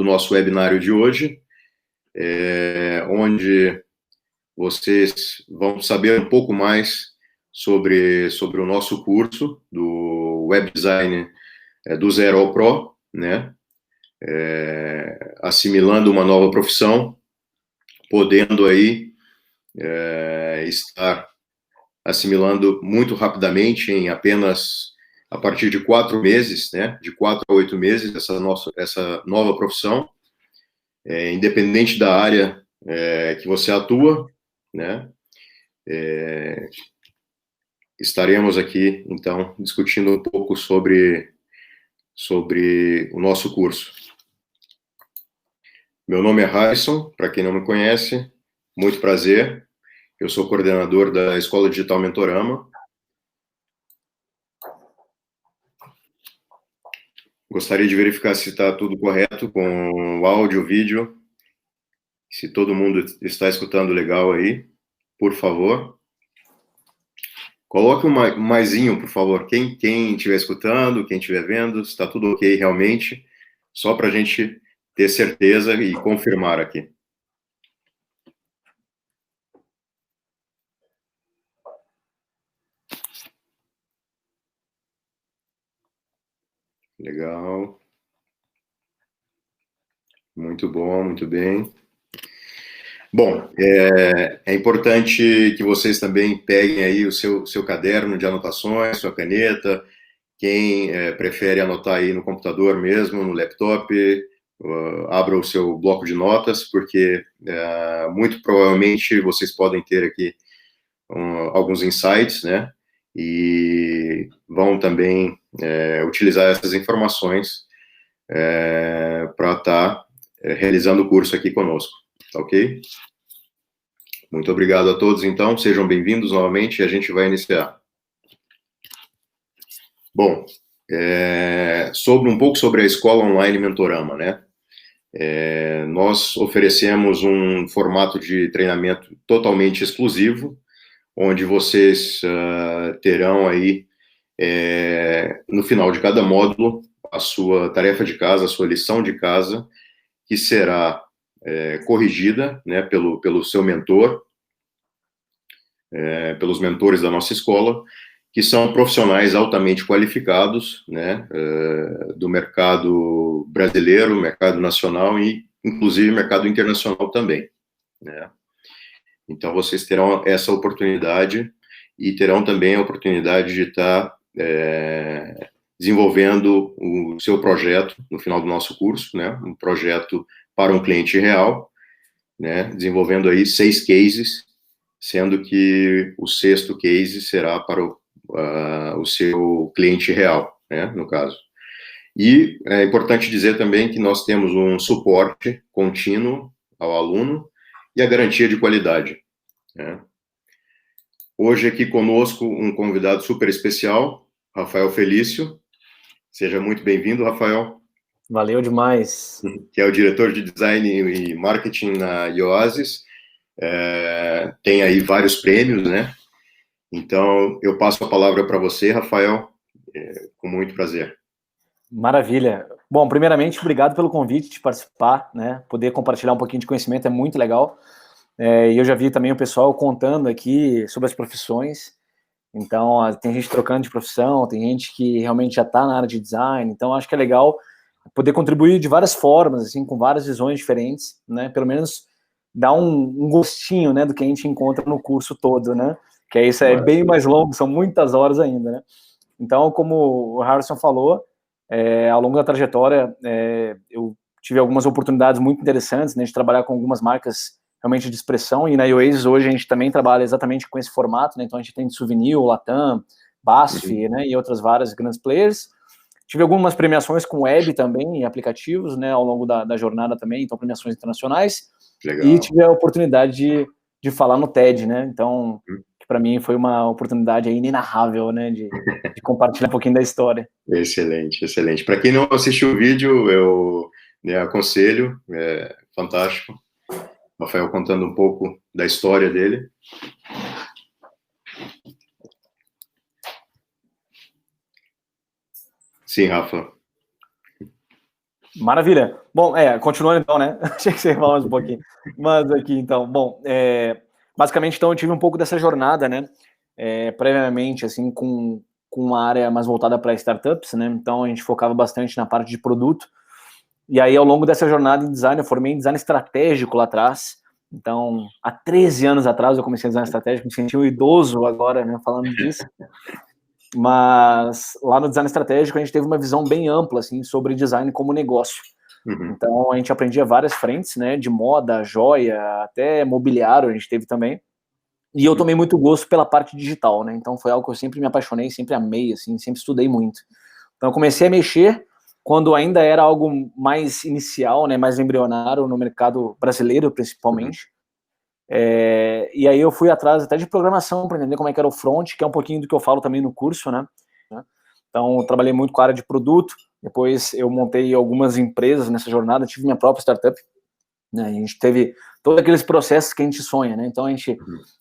do nosso webinário de hoje, onde vocês vão saber um pouco mais sobre o nosso curso do Web Design do Zero ao Pro, né? Assimilando uma nova profissão, podendo aí estar assimilando muito rapidamente, em apenas a partir de 4 meses, né? De 4 a 8 meses, essa nova profissão, independente da área que você atua, né? Estaremos aqui, então, discutindo um pouco sobre o nosso curso. Meu nome é Harrison, para quem não me conhece, muito prazer. Eu sou coordenador da Escola Digital Mentorama. Gostaria de verificar se está tudo correto com o áudio, o vídeo. Se todo mundo está escutando legal aí, por favor. Coloque um maisinho, por favor. Quem estiver escutando, quem estiver vendo, está tudo ok realmente, só para a gente ter certeza e confirmar aqui. Legal. Muito bom, muito bem. Bom, é importante que vocês também peguem aí o seu caderno de anotações, sua caneta. Quem prefere anotar aí no computador mesmo, no laptop, abra o seu bloco de notas, porque muito provavelmente vocês podem ter aqui alguns insights, né? E vão também utilizar essas informações para estar realizando o curso aqui conosco, ok? Muito obrigado a todos, então, sejam bem-vindos novamente e a gente vai iniciar. Bom, um pouco sobre a Escola Online Mentorama, né? Nós oferecemos um formato de treinamento totalmente exclusivo, onde vocês terão aí, no final de cada módulo, a sua tarefa de casa, a sua lição de casa, que será corrigida, né, pelo seu mentor, pelos mentores da nossa escola, que são profissionais altamente qualificados, né, do mercado brasileiro, mercado nacional e, inclusive, mercado internacional também, né. Então, vocês terão essa oportunidade e terão também a oportunidade de estar desenvolvendo o seu projeto no final do nosso curso, né, um projeto para um cliente real, né, desenvolvendo aí 6 cases, sendo que o 6º case será para o seu cliente real, né, no caso. E é importante dizer também que nós temos um suporte contínuo ao aluno e a garantia de qualidade, né. Hoje aqui conosco um convidado super especial, Rafael Felício. Seja muito bem-vindo, Rafael. Valeu demais. Que é o diretor de design e marketing na Ioasys. Tem aí vários prêmios, né? Então, eu passo a palavra para você, Rafael, com muito prazer. Maravilha. Bom, primeiramente, obrigado pelo convite de participar, né? Poder compartilhar um pouquinho de conhecimento é muito legal. E eu já vi também o pessoal contando aqui sobre as profissões. Então, tem gente trocando de profissão, tem gente que realmente já está na área de design. Então, acho que é legal poder contribuir de várias formas, assim, com várias visões diferentes, né? Pelo menos dar um gostinho, né, do que a gente encontra no curso todo, né? Que isso é bem mais longo, são muitas horas ainda, né? Então, como o Harrison falou, ao longo da trajetória, eu tive algumas oportunidades muito interessantes, né, de trabalhar com algumas marcas realmente de expressão, e na Oasis hoje a gente também trabalha exatamente com esse formato, né, então a gente tem Souvenir, Latam, BASF, né, e outras várias grandes players. Tive algumas premiações com web também, em aplicativos, né, ao longo da jornada também, então premiações internacionais. Legal. E tive a oportunidade de falar no TED, né, então, que para mim foi uma oportunidade aí inenarrável, né, de compartilhar um pouquinho da história. Excelente, excelente. Para quem não assistiu o vídeo, eu aconselho, é fantástico. Rafael contando um pouco da história dele. Sim, Rafa. Maravilha. Bom, continuando então, né? Achei que você ia falar mais um pouquinho. Mas aqui, então, bom, basicamente, então, eu tive um pouco dessa jornada, né? Previamente, assim, com uma área mais voltada para startups, né? Então, a gente focava bastante na parte de produto. E aí, ao longo dessa jornada em design, eu formei em design estratégico lá atrás. Então, há 13 anos atrás, eu comecei em design estratégico, me senti um idoso agora, né, falando disso. Mas lá no design estratégico, a gente teve uma visão bem ampla, assim, sobre design como negócio. Uhum. Então, a gente aprendia várias frentes, né, de moda, joia, até mobiliário a gente teve também. E eu tomei muito gosto pela parte digital, né? Então, foi algo que eu sempre me apaixonei, sempre amei, assim, sempre estudei muito. Então, eu comecei a mexer quando ainda era algo mais inicial, né, mais embrionário no mercado brasileiro, principalmente. E aí eu fui atrás até de programação para entender como é que era o front, que é um pouquinho do que eu falo também no curso, né? Então, eu trabalhei muito com a área de produto, depois eu montei algumas empresas nessa jornada, tive minha própria startup, né? A gente teve todos aqueles processos que a gente sonha, né? Então, a gente,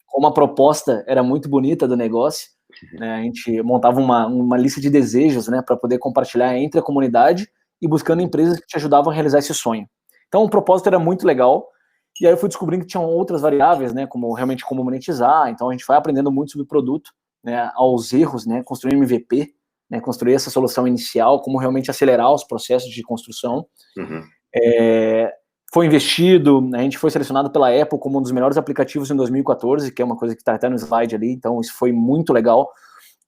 como a proposta era muito bonita do negócio, né? A gente montava uma lista de desejos, né, para poder compartilhar entre a comunidade e buscando empresas que te ajudavam a realizar esse sonho. Então, o propósito era muito legal, e aí eu fui descobrindo que tinham outras variáveis, né, como realmente como monetizar. Então, a gente vai aprendendo muito sobre o produto, né, aos erros, né, construir MVP, né, construir essa solução inicial, como realmente acelerar os processos de construção. Foi investido, a gente foi selecionado pela Apple como um dos melhores aplicativos em 2014, que é uma coisa que está até no slide ali, então isso foi muito legal.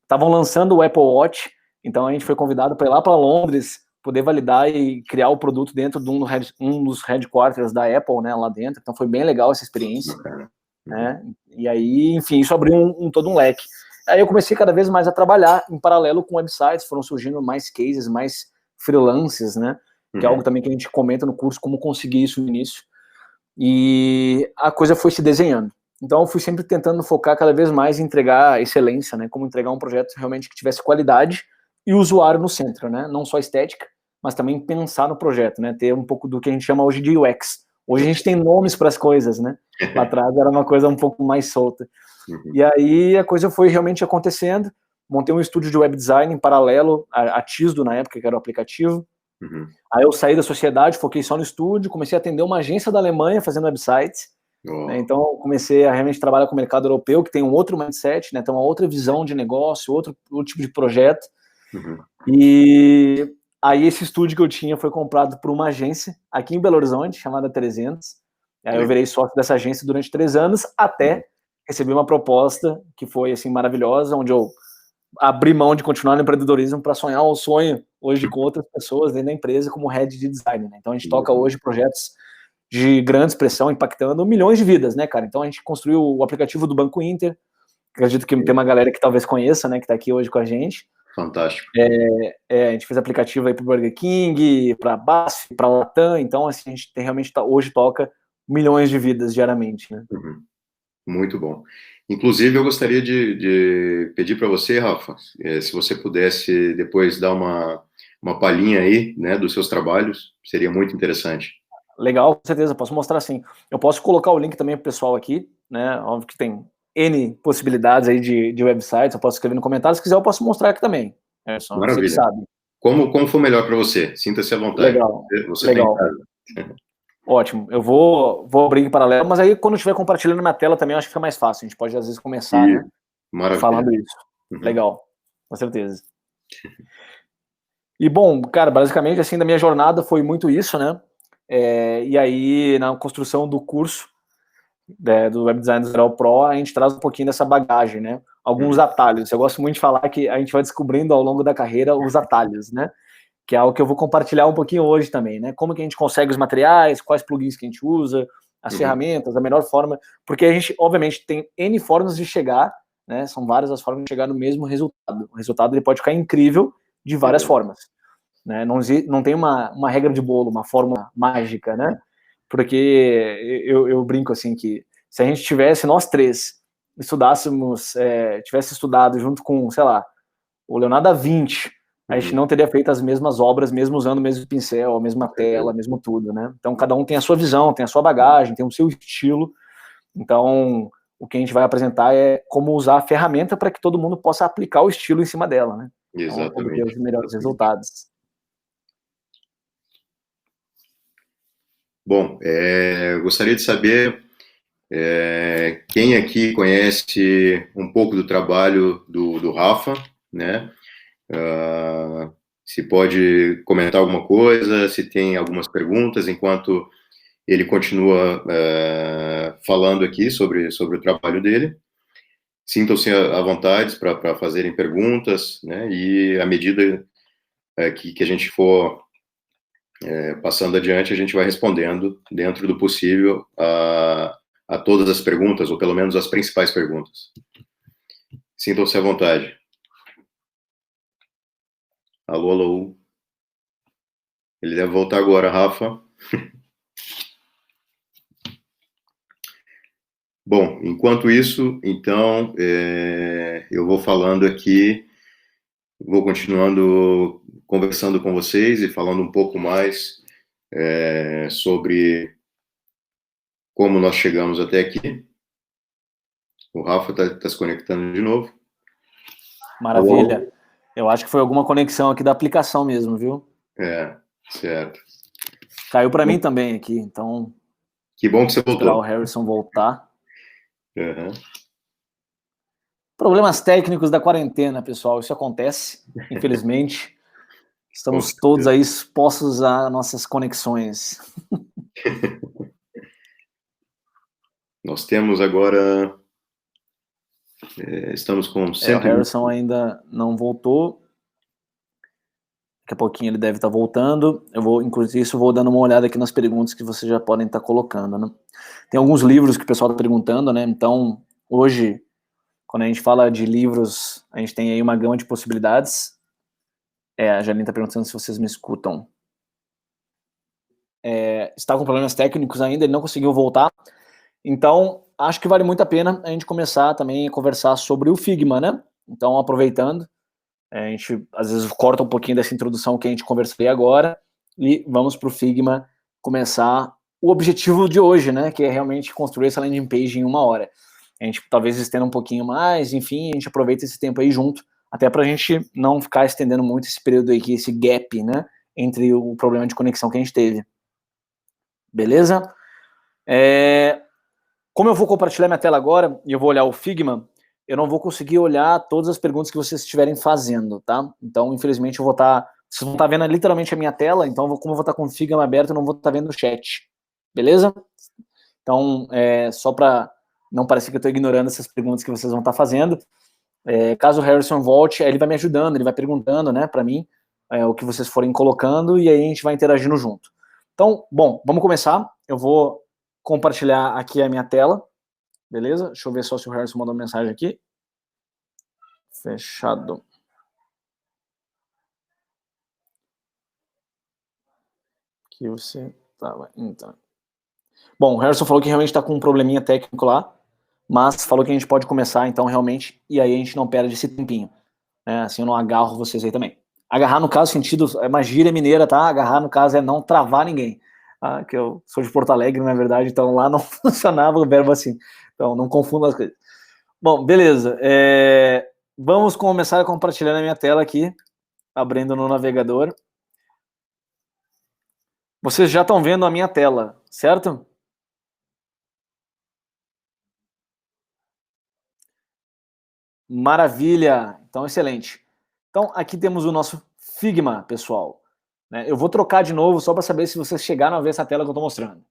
Estavam lançando o Apple Watch, então a gente foi convidado para ir lá para Londres, poder validar e criar o produto dentro de um dos headquarters da Apple, né, lá dentro. Então foi bem legal essa experiência, né? E aí, enfim, isso abriu todo um leque. Aí eu comecei cada vez mais a trabalhar em paralelo com websites, foram surgindo mais cases, mais freelances, né? Que é algo também que a gente comenta no curso, como conseguir isso no início. E a coisa foi se desenhando. Então eu fui sempre tentando focar cada vez mais em entregar excelência, né? Como entregar um projeto realmente que tivesse qualidade e o usuário no centro, né? Não só estética, mas também pensar no projeto, né? Ter um pouco do que a gente chama hoje de UX. Hoje a gente tem nomes para as coisas, né? Lá atrás era uma coisa um pouco mais solta. E aí a coisa foi realmente acontecendo. Montei um estúdio de web design em paralelo a Tisdo, na época, que era o aplicativo. Aí eu saí da sociedade, foquei só no estúdio, comecei a atender uma agência da Alemanha fazendo websites. Né? Então comecei a realmente trabalhar com o mercado europeu, que tem um outro mindset, né? Tem uma outra visão de negócio, outro tipo de projeto. E aí esse estúdio que eu tinha foi comprado por uma agência aqui em Belo Horizonte, chamada 300. Aí eu virei sócio dessa agência durante 3 anos, até receber uma proposta que foi assim maravilhosa, onde eu abri mão de continuar no empreendedorismo para sonhar um sonho hoje com outras pessoas dentro da empresa como head de design, né? Então a gente toca hoje projetos de grande expressão, impactando milhões de vidas, né, cara? Então a gente construiu o aplicativo do Banco Inter, acredito que tem uma galera que talvez conheça, né, que tá aqui hoje com a gente. Fantástico. A gente fez aplicativo aí pro Burger King, para BASF, para Latam, então assim, a gente tem, realmente hoje toca milhões de vidas diariamente, né? Muito bom. Inclusive, eu gostaria de pedir para você, Rafa, se você pudesse depois dar uma palhinha aí, né, dos seus trabalhos, seria muito interessante. Legal, com certeza, posso mostrar sim. Eu posso colocar o link também pro pessoal aqui, né? Óbvio que tem N possibilidades aí de websites, eu posso escrever no comentário, se quiser eu posso mostrar aqui também. Só você que Maravilha. sabe. Como for melhor para você, sinta-se à vontade. Legal, Você legal. tem casa. Ótimo, eu vou abrir em paralelo, mas aí quando eu estiver compartilhando minha tela também, eu acho que fica mais fácil, a gente pode às vezes começar, né? Maravilha. Falando isso. Legal, com certeza. E bom, cara, basicamente assim, da minha jornada foi muito isso, né? E aí, na construção do curso do Web Design Zero Pro, a gente traz um pouquinho dessa bagagem, né? Alguns atalhos. Eu gosto muito de falar que a gente vai descobrindo ao longo da carreira os atalhos, né? Que é algo que eu vou compartilhar um pouquinho hoje também, né? Como que a gente consegue os materiais, quais plugins que a gente usa, as ferramentas, a melhor forma, porque a gente, obviamente, tem N formas de chegar, né? São várias as formas de chegar no mesmo resultado. O resultado ele pode ficar incrível de várias formas, né? Não tem uma regra de bolo, uma fórmula mágica, né? Porque eu brinco assim que se a gente tivesse, nós três, tivesse estudado junto com, sei lá, o Leonardo da Vinci, a gente não teria feito as mesmas obras, mesmo usando o mesmo pincel, a mesma tela, mesmo tudo, né? Então, cada um tem a sua visão, tem a sua bagagem, tem o seu estilo. Então, o que a gente vai apresentar é como usar a ferramenta para que todo mundo possa aplicar o estilo em cima dela, né? Então, obter os melhores resultados. Bom, gostaria de saber quem aqui conhece um pouco do trabalho do Rafa, né? Se pode comentar alguma coisa, se tem algumas perguntas, enquanto ele continua falando aqui sobre o trabalho dele. Sintam-se à vontade para fazerem perguntas, né? E à medida que a gente for passando adiante, a gente vai respondendo, dentro do possível, a todas as perguntas, ou pelo menos as principais perguntas. Sintam-se à vontade. Alô, alô. Ele deve voltar agora, Rafa. Bom, enquanto isso, então, eu vou falando aqui, vou continuando conversando com vocês e falando um pouco mais sobre como nós chegamos até aqui. O Rafa está se conectando de novo. Maravilha. Eu acho que foi alguma conexão aqui da aplicação mesmo, viu? Certo. Caiu para mim também aqui, então... Que bom que você voltou. Esperar o Harrison voltar. Uhum. Problemas técnicos da quarentena, pessoal. Isso acontece, infelizmente. Estamos todos aí expostos a nossas conexões. Nós temos agora... estamos com... O Harrison ainda não voltou. Daqui a pouquinho ele deve estar voltando. Eu vou, inclusive, vou dando uma olhada aqui nas perguntas que vocês já podem estar colocando, né? Tem alguns livros que o pessoal está perguntando, né? Então, hoje, quando a gente fala de livros, a gente tem aí uma gama de possibilidades. A Janine está perguntando se vocês me escutam. Está com problemas técnicos ainda, ele não conseguiu voltar. Então, acho que vale muito a pena a gente começar também a conversar sobre o Figma, né? Então, aproveitando, a gente às vezes corta um pouquinho dessa introdução que a gente conversou agora e vamos para o Figma começar o objetivo de hoje, né? Que é realmente construir essa landing page em 1 hora. A gente talvez estenda um pouquinho mais, enfim, a gente aproveita esse tempo aí junto, até para a gente não ficar estendendo muito esse período aqui, esse gap, né? Entre o problema de conexão que a gente teve. Beleza? Como eu vou compartilhar minha tela agora e eu vou olhar o Figma, eu não vou conseguir olhar todas as perguntas que vocês estiverem fazendo, tá? Então, infelizmente, eu vou estar... Vocês vão estar vendo literalmente a minha tela, então, como eu vou estar com o Figma aberto, eu não vou estar vendo o chat. Beleza? Então, só para não parecer que eu estou ignorando essas perguntas que vocês vão estar fazendo, caso o Harrison volte, ele vai me ajudando, ele vai perguntando, né, para mim, o que vocês forem colocando, e aí a gente vai interagindo junto. Então, bom, vamos começar. Eu vou compartilhar aqui a minha tela, beleza? Deixa eu ver só se o Harrison mandou mensagem aqui. Fechado. Que você tava então. Bom, o Harrison falou que realmente está com um probleminha técnico lá, mas falou que a gente pode começar, então, realmente, e aí a gente não perde esse tempinho. Assim eu não agarro vocês aí também. Agarrar, no caso, sentido, é uma gíria mineira, tá? Agarrar, no caso, é não travar ninguém. Que eu sou de Porto Alegre, na verdade, então lá não funcionava o verbo assim. Então, não confunda as coisas. Bom, beleza. Vamos começar a compartilhar a minha tela aqui, abrindo no navegador. Vocês já estão vendo a minha tela, certo? Maravilha! Então, excelente. Então, aqui temos o nosso Figma, pessoal. Eu vou trocar de novo só para saber se vocês chegaram a ver essa tela que eu estou mostrando.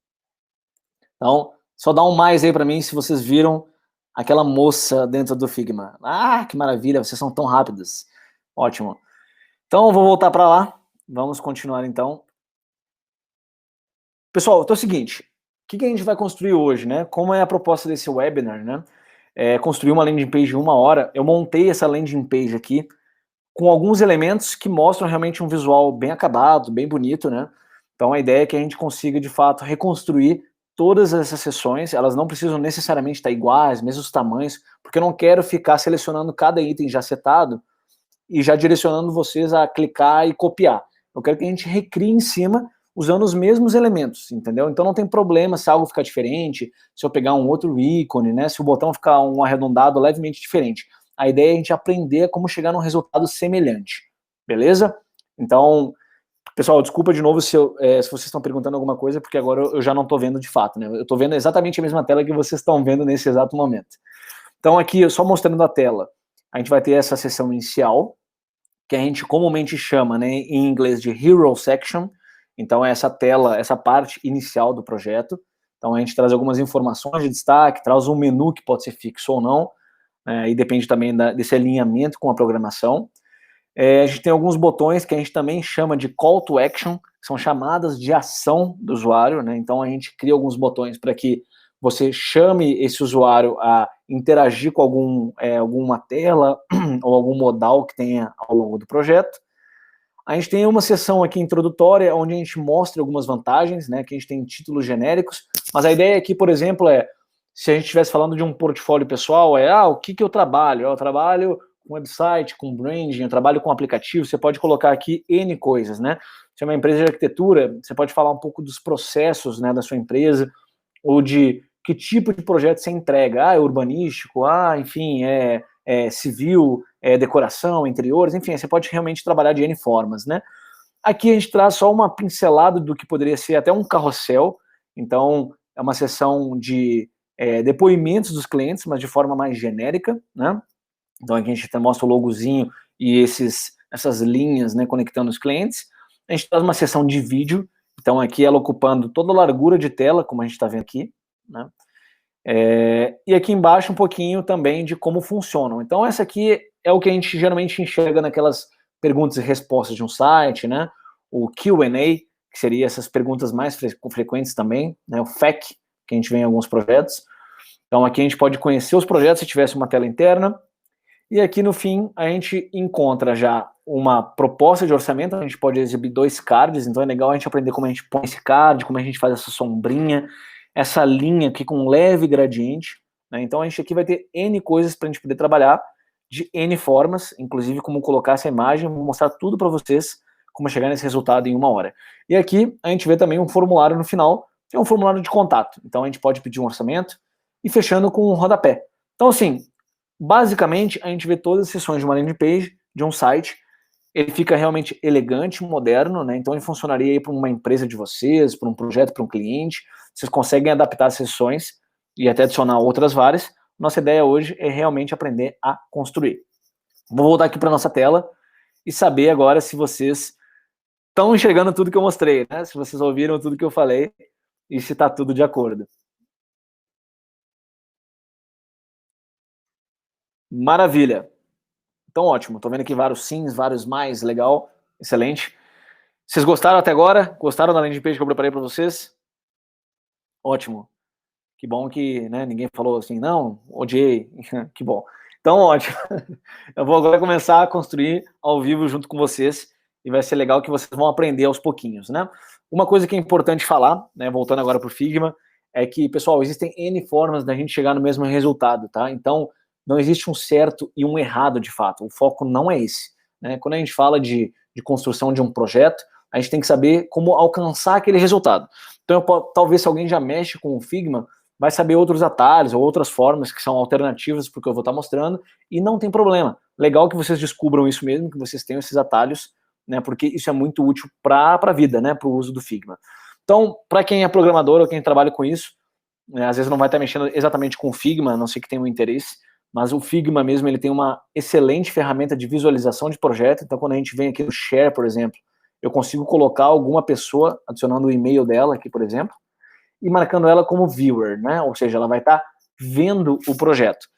Então, só dá um mais aí para mim se vocês viram aquela moça dentro do Figma. Ah, que maravilha, vocês são tão rápidos. Ótimo. Então, eu vou voltar para lá. Vamos continuar, então. Pessoal, então é o seguinte. O que a gente vai construir hoje, né? Como é a proposta desse webinar, né? Construir uma landing page em 1 hora. Eu montei essa landing page aqui com alguns elementos que mostram realmente um visual bem acabado, bem bonito, né? Então a ideia é que a gente consiga, de fato, reconstruir todas essas sessões. Elas não precisam necessariamente estar iguais, mesmos tamanhos, porque eu não quero ficar selecionando cada item já setado e já direcionando vocês a clicar e copiar. Eu quero que a gente recrie em cima usando os mesmos elementos, entendeu? Então não tem problema se algo ficar diferente, se eu pegar um outro ícone, né? Se o botão ficar um arredondado levemente diferente. A ideia é a gente aprender como chegar num resultado semelhante, beleza? Então, Pessoal, desculpa de novo se vocês estão perguntando alguma coisa, porque agora eu já não estou vendo de fato, né? Eu estou vendo exatamente a mesma tela que vocês estão vendo nesse exato momento. Então aqui, só mostrando a tela, a gente vai ter essa sessão inicial, que a gente comumente chama, né, em inglês de Hero Section. Então é essa tela, essa parte inicial do projeto. Então a gente traz algumas informações de destaque, traz um menu que pode ser fixo ou não, e depende também desse alinhamento com a programação. A gente tem alguns botões que a gente também chama de Call to Action, que são chamadas de ação do usuário, né? Então a gente cria alguns botões para que você chame esse usuário a interagir com alguma tela ou algum modal que tenha ao longo do projeto. A gente tem uma seção aqui introdutória, onde a gente mostra algumas vantagens, né, que a gente tem títulos genéricos, mas a ideia aqui, por exemplo, se a gente estivesse falando de um portfólio pessoal, o que eu trabalho? Eu trabalho com website, com branding, eu trabalho com aplicativo, você pode colocar aqui N coisas, né? Se é uma empresa de arquitetura, você pode falar um pouco dos processos, né, da sua empresa, ou de que tipo de projeto você entrega. É urbanístico, enfim, civil, decoração, interiores, enfim, você pode realmente trabalhar de N formas, né? Aqui a gente traz só uma pincelada do que poderia ser até um carrossel, então é uma seção de depoimentos dos clientes, mas de forma mais genérica, né? Então aqui a gente mostra o logozinho e essas linhas, né, conectando os clientes. A gente traz uma seção de vídeo, então aqui ela ocupando toda a largura de tela, como a gente está vendo aqui, né? E aqui embaixo um pouquinho também de como funcionam. Então essa aqui é o que a gente geralmente enxerga naquelas perguntas e respostas de um site, né? O Q&A, que seria essas perguntas mais frequentes também, né? O FAQ, que a gente vê em alguns projetos. Então aqui a gente pode conhecer os projetos se tivesse uma tela interna. E aqui no fim a gente encontra já uma proposta de orçamento, a gente pode exibir 2 cards, então é legal a gente aprender como a gente põe esse card, como a gente faz essa sombrinha, essa linha aqui com um leve gradiente, né? Então a gente aqui vai ter N coisas para a gente poder trabalhar de N formas, inclusive como colocar essa imagem, vou mostrar tudo para vocês, como chegar nesse resultado em 1 hora. E aqui a gente vê também um formulário no final, que é um formulário de contato, então a gente pode pedir um orçamento e fechando com um rodapé. Então assim, basicamente a gente vê todas as sessões de uma landing page, de um site, ele fica realmente elegante, moderno, né? Então ele funcionaria aí para uma empresa de vocês, para um projeto, para um cliente. Vocês conseguem adaptar as sessões e até adicionar outras várias. Nossa ideia hoje é realmente aprender a construir. Vou voltar aqui para nossa tela e saber agora se vocês estão enxergando tudo que eu mostrei, né? Se vocês ouviram tudo que eu falei e se está tudo de acordo. Maravilha. Então, ótimo. Estou vendo aqui vários sims, vários mais, legal, excelente. Vocês gostaram até agora? Gostaram da landing page que eu preparei para vocês? Ótimo. Que bom que, né, ninguém falou assim, não, odiei. Que bom. Então, ótimo. Eu vou agora começar a construir ao vivo junto com vocês e vai ser legal que vocês vão aprender aos pouquinhos, né? Uma coisa que é importante falar, né, voltando agora para o Figma, é que, pessoal, existem N formas da gente chegar no mesmo resultado, tá? Então, não existe um certo e um errado, de fato. O foco não é esse, né? Quando a gente fala de construção de um projeto, a gente tem que saber como alcançar aquele resultado. Então, talvez se alguém já mexe com o Figma, vai saber outros atalhos ou outras formas que são alternativas para o que eu vou estar mostrando, e não tem problema. Legal que vocês descubram isso mesmo, que vocês tenham esses atalhos, né? Porque isso é muito útil para a vida, né? Para o uso do Figma. Então, para quem é programador ou quem trabalha com isso, né, às vezes não vai estar mexendo exatamente com o Figma, a não sei que tenha um interesse, mas o Figma mesmo, ele tem uma excelente ferramenta de visualização de projeto. Então, quando a gente vem aqui no Share, por exemplo, eu consigo colocar alguma pessoa, adicionando o e-mail dela aqui, por exemplo, e marcando ela como viewer, né? Ou seja, ela vai estar vendo o projeto.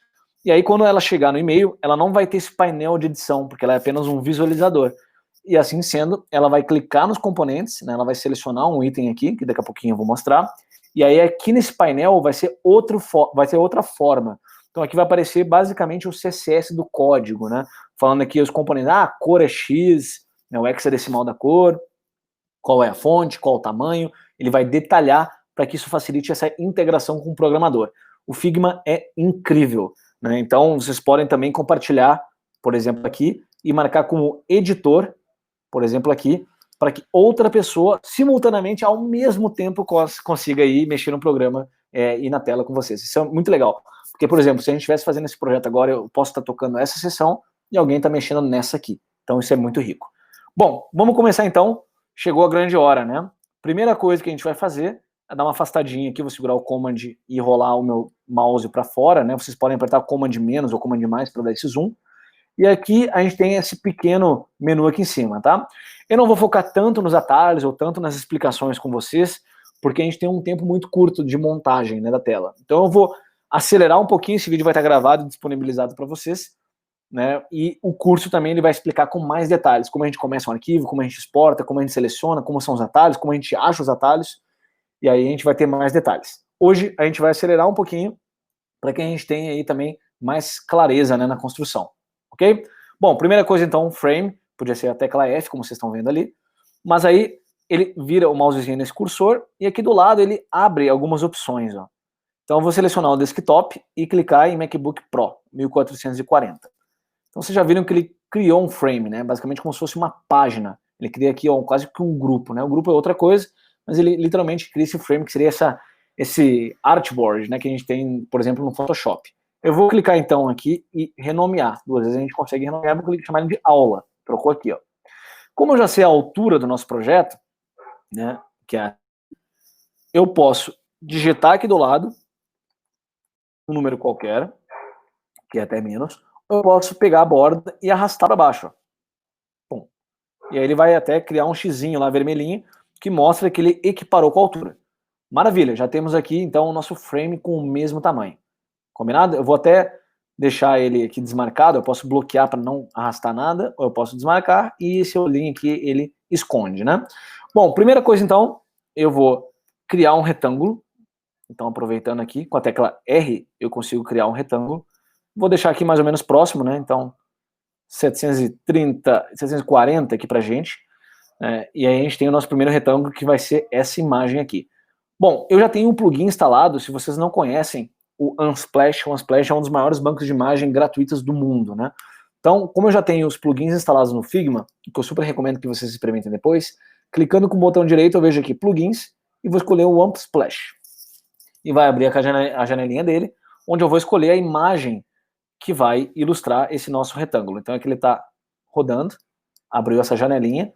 E aí, quando ela chegar no e-mail, ela não vai ter esse painel de edição, porque ela é apenas um visualizador. E assim sendo, ela vai clicar nos componentes, né? Ela vai selecionar um item aqui, que daqui a pouquinho eu vou mostrar, e aí aqui nesse painel vai ser outra forma. Então aqui vai aparecer basicamente o CSS do código, né? Falando aqui os componentes, a cor é X, né, o hexadecimal da cor, qual é a fonte, qual o tamanho, ele vai detalhar para que isso facilite essa integração com o programador. O Figma é incrível, né? Então vocês podem também compartilhar, por exemplo, aqui, e marcar como editor, por exemplo, aqui, para que outra pessoa, simultaneamente, ao mesmo tempo, consiga ir mexer no programa e na tela com vocês. Isso é muito legal. Porque, por exemplo, se a gente estivesse fazendo esse projeto agora, eu posso estar tocando essa sessão e alguém está mexendo nessa aqui. Então, isso é muito rico. Bom, vamos começar então. chegou a grande hora, né? Primeira coisa que a gente vai fazer é dar uma afastadinha aqui, vou segurar o Command e rolar o meu mouse para fora, né? Vocês podem apertar Command menos ou Command mais para dar esse zoom. E aqui a gente tem esse pequeno menu aqui em cima, tá? Eu não vou focar tanto nos atalhos ou tanto nas explicações com vocês, porque a gente tem um tempo muito curto de montagem, né, da tela. Então eu vou acelerar um pouquinho, esse vídeo vai estar gravado e disponibilizado para vocês, né? E o curso também ele vai explicar com mais detalhes, como a gente começa um arquivo, como a gente exporta, como a gente seleciona, como são os atalhos, como a gente acha os atalhos, e aí a gente vai ter mais detalhes. Hoje a gente vai acelerar um pouquinho para que a gente tenha aí também mais clareza, né, na construção. Ok? Bom, primeira coisa então, frame, podia ser a tecla F, como vocês estão vendo ali, mas aí ele vira o mousezinho nesse cursor e aqui do lado ele abre algumas opções, ó. Então eu vou selecionar o desktop e clicar em MacBook Pro 1440. Então vocês já viram que ele criou um frame, né? Basicamente como se fosse uma página. Ele cria aqui ó, quase que um grupo, né? O grupo é outra coisa, mas ele literalmente cria esse frame que seria esse artboard, né? Que a gente tem, por exemplo, no Photoshop. Eu vou clicar então aqui e renomear. Duas vezes a gente consegue renomear, vou chamar ele de aula. Trocou aqui, ó. Como eu já sei a altura do nosso projeto, né? Eu posso digitar aqui do lado um número qualquer, que é até menos, ou eu posso pegar a borda e arrastar para baixo. Ó. Bom. E aí ele vai até criar um xizinho lá vermelhinho que mostra que ele equiparou com a altura. Maravilha, já temos aqui então o nosso frame com o mesmo tamanho. Combinado? Eu vou até deixar ele aqui desmarcado, eu posso bloquear para não arrastar nada, ou eu posso desmarcar, e esse olhinho aqui ele esconde, né? Bom, primeira coisa então, eu vou criar um retângulo. Então, aproveitando aqui, com a tecla R, eu consigo criar um retângulo. Vou deixar aqui mais ou menos próximo, né? Então, 730, 740 aqui pra gente. E aí a gente tem o nosso primeiro retângulo, que vai ser essa imagem aqui. Bom, eu já tenho um plugin instalado, se vocês não conhecem, o Unsplash. O Unsplash é um dos maiores bancos de imagem gratuitas do mundo, né? Então, como eu já tenho os plugins instalados no Figma, que eu super recomendo que vocês experimentem depois, clicando com o botão direito, eu vejo aqui plugins, e vou escolher o Unsplash. E vai abrir a janelinha dele, onde eu vou escolher a imagem que vai ilustrar esse nosso retângulo. Então aqui ele está rodando, abriu essa janelinha,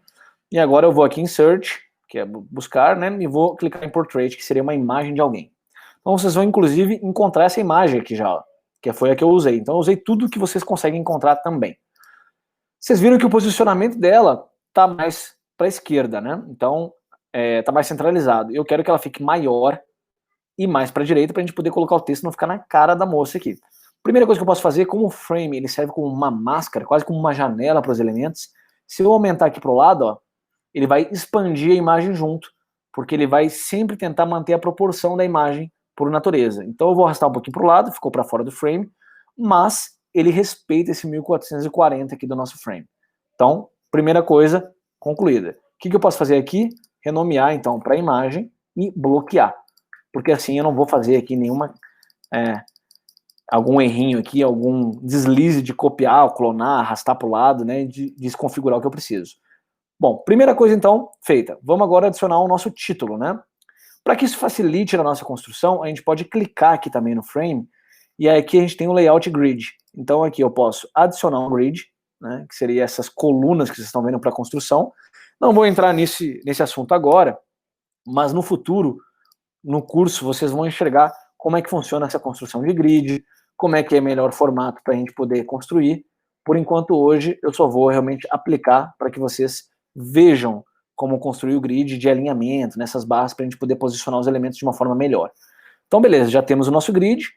e agora eu vou aqui em Search, que é buscar, né, e vou clicar em Portrait, que seria uma imagem de alguém. Então vocês vão inclusive encontrar essa imagem aqui já, ó, que foi a que eu usei. Então eu usei tudo que vocês conseguem encontrar também. Vocês viram que o posicionamento dela está mais para a esquerda, né? Então está mais centralizado. Eu quero que ela fique maior e mais para a direita para a gente poder colocar o texto e não ficar na cara da moça aqui. Primeira coisa que eu posso fazer, como o frame ele serve como uma máscara, quase como uma janela para os elementos, se eu aumentar aqui para o lado, ó, ele vai expandir a imagem junto, porque ele vai sempre tentar manter a proporção da imagem por natureza. Então eu vou arrastar um pouquinho para o lado, ficou para fora do frame, mas ele respeita esse 1440 aqui do nosso frame. Então, primeira coisa concluída. O que eu posso fazer aqui? Renomear então para a imagem e bloquear. Porque assim eu não vou fazer aqui algum errinho aqui, algum deslize de copiar, clonar, arrastar para o lado, né, de desconfigurar o que eu preciso. Bom, primeira coisa então, feita. Vamos agora adicionar o nosso título, né? Para que isso facilite a nossa construção, a gente pode clicar aqui também no frame, e aí aqui a gente tem o layout grid. Então aqui eu posso adicionar um grid, né, que seria essas colunas que vocês estão vendo para a construção. Não vou entrar nesse assunto agora, mas no futuro, no curso, vocês vão enxergar como é que funciona essa construção de grid, como é que é o melhor formato para a gente poder construir. Por enquanto, hoje, eu só vou realmente aplicar para que vocês vejam como construir o grid de alinhamento, nessas barras, para a gente poder posicionar os elementos de uma forma melhor. Então, beleza, já temos o nosso grid,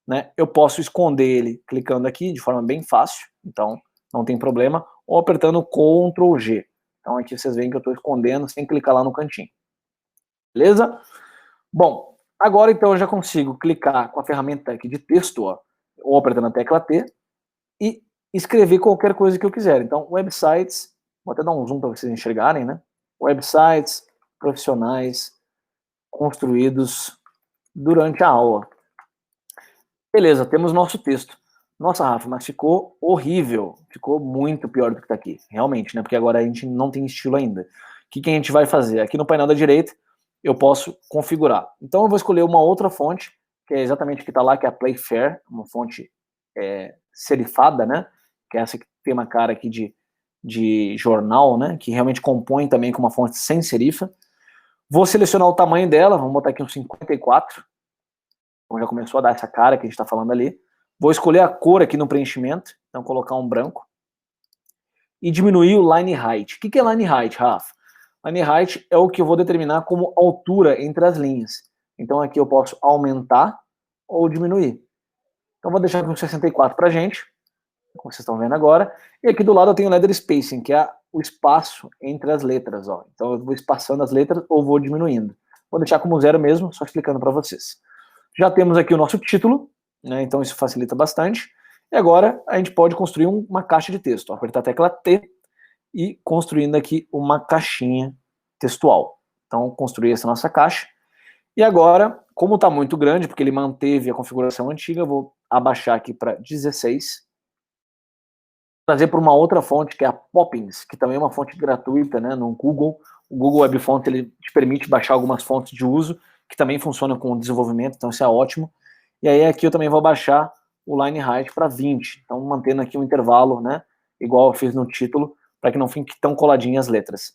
né? Eu posso esconder ele clicando aqui de forma bem fácil, então não tem problema, ou apertando Ctrl G. Então aqui vocês veem que eu estou escondendo sem clicar lá no cantinho. Beleza? Bom, agora então eu já consigo clicar com a ferramenta aqui de texto, ó, ou apertando a tecla T, e escrever qualquer coisa que eu quiser. Então, websites, vou até dar um zoom para vocês enxergarem, né? Websites profissionais construídos durante a aula. Beleza, temos nosso texto. Nossa, Rafa, mas ficou horrível. Ficou muito pior do que está aqui. Realmente, né? Porque agora a gente não tem estilo ainda. O que a gente vai fazer? Aqui no painel da direita, eu posso configurar. Então eu vou escolher uma outra fonte, que é exatamente o que está lá, que é a Playfair, uma fonte serifada, né? Que é essa que tem uma cara aqui de de jornal, né, que realmente compõe também com uma fonte sem serifa. Vou selecionar o tamanho dela, vamos botar aqui um 54, então já começou a dar essa cara que a gente está falando ali. Vou escolher a cor aqui no preenchimento, então colocar um branco. E diminuir o line height. O que é line height, Rafa? Line height é o que eu vou determinar como altura entre as linhas. Então aqui eu posso aumentar ou diminuir. Então vou deixar com 64 pra gente, como vocês estão vendo agora. E aqui do lado eu tenho o letter spacing, que é o espaço entre as letras. Ó. Então eu vou espaçando as letras ou vou diminuindo. Vou deixar como 0 mesmo, só explicando para vocês. Já temos aqui o nosso título, né? Então isso facilita bastante. E agora a gente pode construir uma caixa de texto. Ó. Apertar a tecla T e construindo aqui uma caixinha textual. Então construir essa nossa caixa. E agora, como está muito grande, porque ele manteve a configuração antiga, eu vou abaixar aqui para 16. Trazer para uma outra fonte, que é a Poppins, que também é uma fonte gratuita, né, no Google. O Google Web Font ele te permite baixar algumas fontes de uso, que também funcionam com desenvolvimento, então isso é ótimo. E aí aqui eu também vou baixar o line height para 20, então mantendo aqui um intervalo, né, igual eu fiz no título, para que não fique tão coladinhas as letras.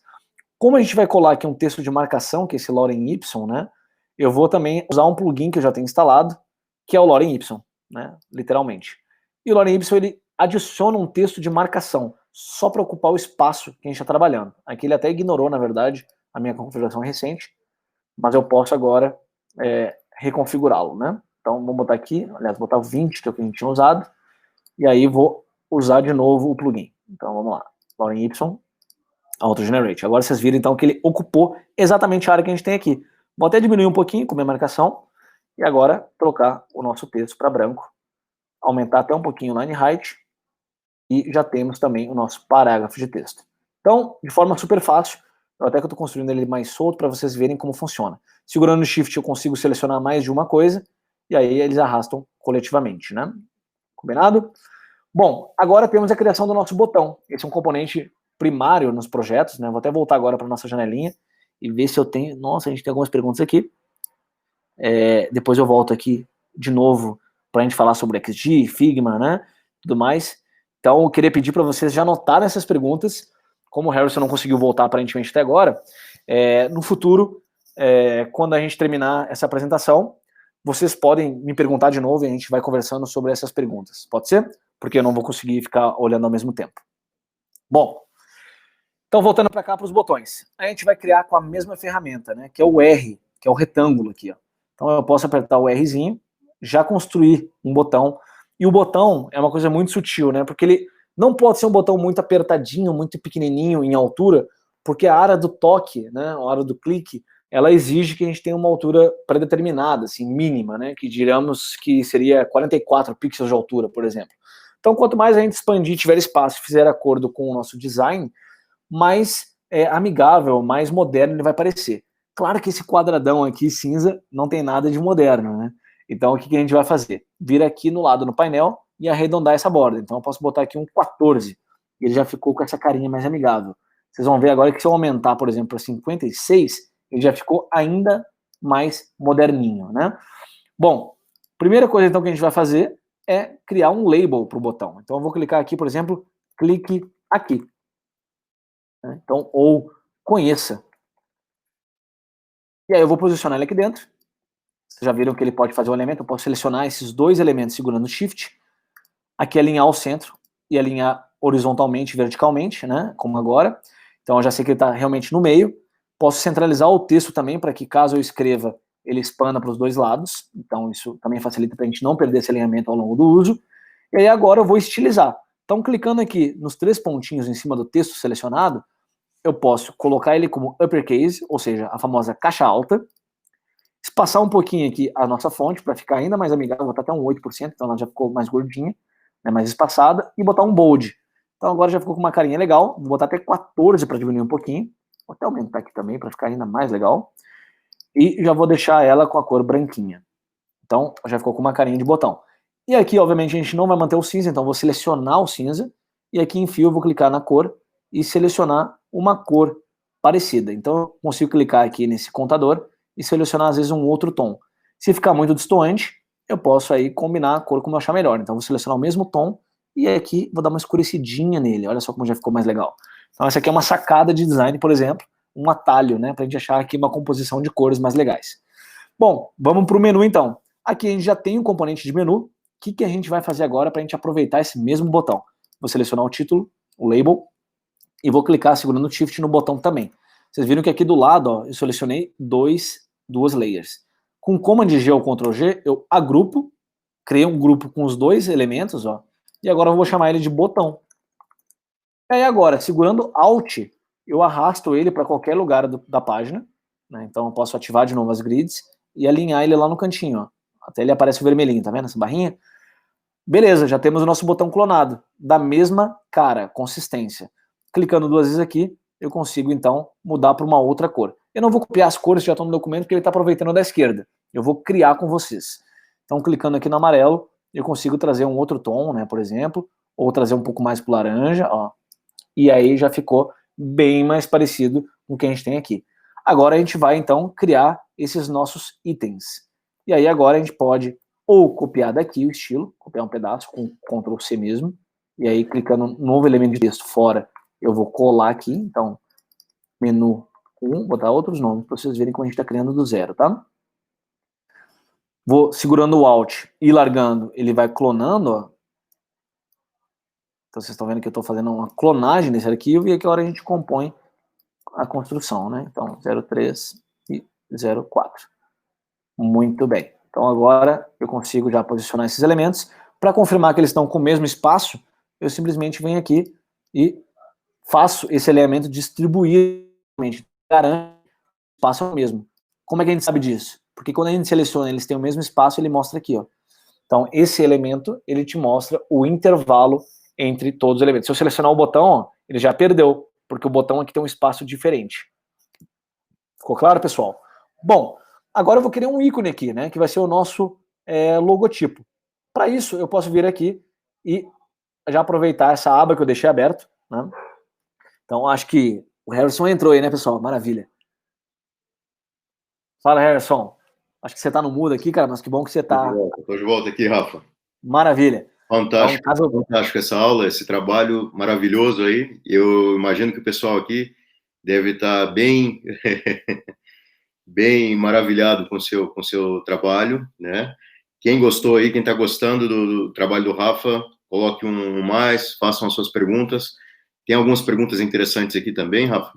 Como a gente vai colar aqui um texto de marcação, que é esse Lorem Ipsum, né, eu vou também usar um plugin que eu já tenho instalado, que é o Lorem Ipsum, né, literalmente. E o Lorem Ipsum, ele adiciona um texto de marcação, só para ocupar o espaço que a gente está trabalhando. Aqui ele até ignorou, na verdade, a minha configuração recente, mas eu posso agora reconfigurá-lo, né? Então vamos botar aqui, aliás, botar o 20, que é o que a gente tinha usado, e aí vou usar de novo o plugin. Então vamos lá, Lorem Ipsum, Auto-Generate. Agora vocês viram então que ele ocupou exatamente a área que a gente tem aqui. Vou até diminuir um pouquinho com a minha marcação, e agora trocar o nosso texto para branco, aumentar até um pouquinho o line height, e já temos também o nosso parágrafo de texto. Então, de forma super fácil, até que eu estou construindo ele mais solto para vocês verem como funciona. Segurando o Shift eu consigo selecionar mais de uma coisa, e aí eles arrastam coletivamente, né? Combinado? Bom, agora temos a criação do nosso botão. Esse é um componente primário nos projetos, né? Vou até voltar agora para a nossa janelinha e ver se eu tenho... Nossa, a gente tem algumas perguntas aqui. Depois eu volto aqui de novo para a gente falar sobre XG, Figma, né? Tudo mais. Então, eu queria pedir para vocês já anotarem essas perguntas. Como o Harrison não conseguiu voltar aparentemente até agora, no futuro, quando a gente terminar essa apresentação, vocês podem me perguntar de novo e a gente vai conversando sobre essas perguntas. Pode ser? Porque eu não vou conseguir ficar olhando ao mesmo tempo. Bom, então voltando para cá para os botões. A gente vai criar com a mesma ferramenta, né? Que é o R, que é o retângulo aqui. Ó. Então eu posso apertar o Rzinho, já construir um botão. E o botão é uma coisa muito sutil, né? Porque ele não pode ser um botão muito apertadinho, muito pequenininho em altura, porque a área do toque, né, a área do clique, ela exige que a gente tenha uma altura pré-determinada, assim, mínima, né? Que digamos que seria 44 pixels de altura, por exemplo. Então, quanto mais a gente expandir, tiver espaço, fizer acordo com o nosso design, mais amigável, mais moderno ele vai parecer. Claro que esse quadradão aqui cinza não tem nada de moderno, né? Então, o que a gente vai fazer? Vir aqui no lado no painel e arredondar essa borda. Então, eu posso botar aqui um 14. E ele já ficou com essa carinha mais amigável. Vocês vão ver agora que se eu aumentar, por exemplo, para 56, ele já ficou ainda mais moderninho, né? Bom, primeira coisa, então, que a gente vai fazer é criar um label para o botão. Então, eu vou clicar aqui, por exemplo, clique aqui. Então, ou conheça. E aí eu vou posicionar ele aqui dentro. Vocês já viram que ele pode fazer um elemento, eu posso selecionar esses dois elementos segurando o Shift, aqui alinhar ao centro e alinhar horizontalmente e verticalmente, né, como agora. Então eu já sei que ele está realmente no meio. Posso centralizar o texto também para que caso eu escreva, ele expanda para os dois lados. Então isso também facilita para a gente não perder esse alinhamento ao longo do uso. E aí agora eu vou estilizar. Então clicando aqui nos 3 pontinhos em cima do texto selecionado, eu posso colocar ele como uppercase, ou seja, a famosa caixa alta, espaçar um pouquinho aqui a nossa fonte para ficar ainda mais amigável, vou botar até um 8%, então ela já ficou mais gordinha, né, mais espaçada, e botar um bold. Então agora já ficou com uma carinha legal, vou botar até 14 para diminuir um pouquinho, vou até aumentar aqui também para ficar ainda mais legal, e já vou deixar ela com a cor branquinha. Então já ficou com uma carinha de botão. E aqui, obviamente, a gente não vai manter o cinza, então vou selecionar o cinza, e aqui em fio eu vou clicar na cor e selecionar uma cor parecida. Então eu consigo clicar aqui nesse contador e selecionar às vezes um outro tom. Se ficar muito destoante, eu posso aí combinar a cor como eu achar melhor. Então vou selecionar o mesmo tom e aqui vou dar uma escurecidinha nele, olha só como já ficou mais legal. Então essa aqui é uma sacada de design, por exemplo, um atalho, né, pra gente achar aqui uma composição de cores mais legais. Bom, vamos para o menu então. Aqui a gente já tem um componente de menu. O que a gente vai fazer agora para a gente aproveitar esse mesmo botão? Vou selecionar o título, o label, e vou clicar segurando o Shift no botão também. Vocês viram que aqui do lado, ó, eu selecionei duas layers. Com Command G ou Ctrl G, eu agrupo, criei um grupo com os dois elementos, ó, e agora eu vou chamar ele de botão. E aí agora, segurando Alt, eu arrasto ele para qualquer lugar da página, né? Então eu posso ativar de novo as grids e alinhar ele lá no cantinho, ó. Até ele aparece o vermelhinho, tá vendo essa barrinha? Beleza, já temos o nosso botão clonado, da mesma cara, consistência. Clicando duas vezes aqui, eu consigo então mudar para uma outra cor. Eu não vou copiar as cores que já estão no documento, porque ele está aproveitando da esquerda. Eu vou criar com vocês. Então, clicando aqui no amarelo, eu consigo trazer um outro tom, né, por exemplo, ou trazer um pouco mais para o laranja, ó. E aí já ficou bem mais parecido com o que a gente tem aqui. Agora a gente vai então criar esses nossos itens. E aí agora a gente pode ou copiar daqui o estilo, copiar um pedaço com Ctrl C mesmo, e aí clicando no novo elemento de texto fora, eu vou colar aqui, então, menu 1, botar outros nomes para vocês verem como a gente está criando do zero, tá? Vou segurando o Alt e largando, ele vai clonando, ó. Então vocês estão vendo que eu estou fazendo uma clonagem desse arquivo e aqui agora a gente compõe a construção, né? Então, 03 e 04. Muito bem. Então agora eu consigo já posicionar esses elementos. Para confirmar que eles estão com o mesmo espaço, eu simplesmente venho aqui e faço esse elemento distribuir, garanto que o espaço é o mesmo. Como é que a gente sabe disso? Porque quando a gente seleciona, eles têm o mesmo espaço, ele mostra aqui, ó. Então esse elemento, ele te mostra o intervalo entre todos os elementos. Se eu selecionar o botão, ó, ele já perdeu, porque o botão aqui tem um espaço diferente. Ficou claro, pessoal? Bom, agora eu vou criar um ícone aqui, né, que vai ser o nosso logotipo. Para isso, eu posso vir aqui e já aproveitar essa aba que eu deixei aberta, né? Então, acho que o Harrison entrou aí, né, pessoal? Maravilha. Fala, Harrison. Acho que você tá no mudo aqui, cara, mas que bom que você tá... Estou de volta aqui, Rafa. Maravilha. Fantástico, então, caso... fantástico essa aula, esse trabalho maravilhoso aí. Eu imagino que o pessoal aqui deve estar bem, bem maravilhado com o seu trabalho, né? Quem gostou aí, quem está gostando do trabalho do Rafa, coloque um mais, façam as suas perguntas. Tem algumas perguntas interessantes aqui também, Rafa.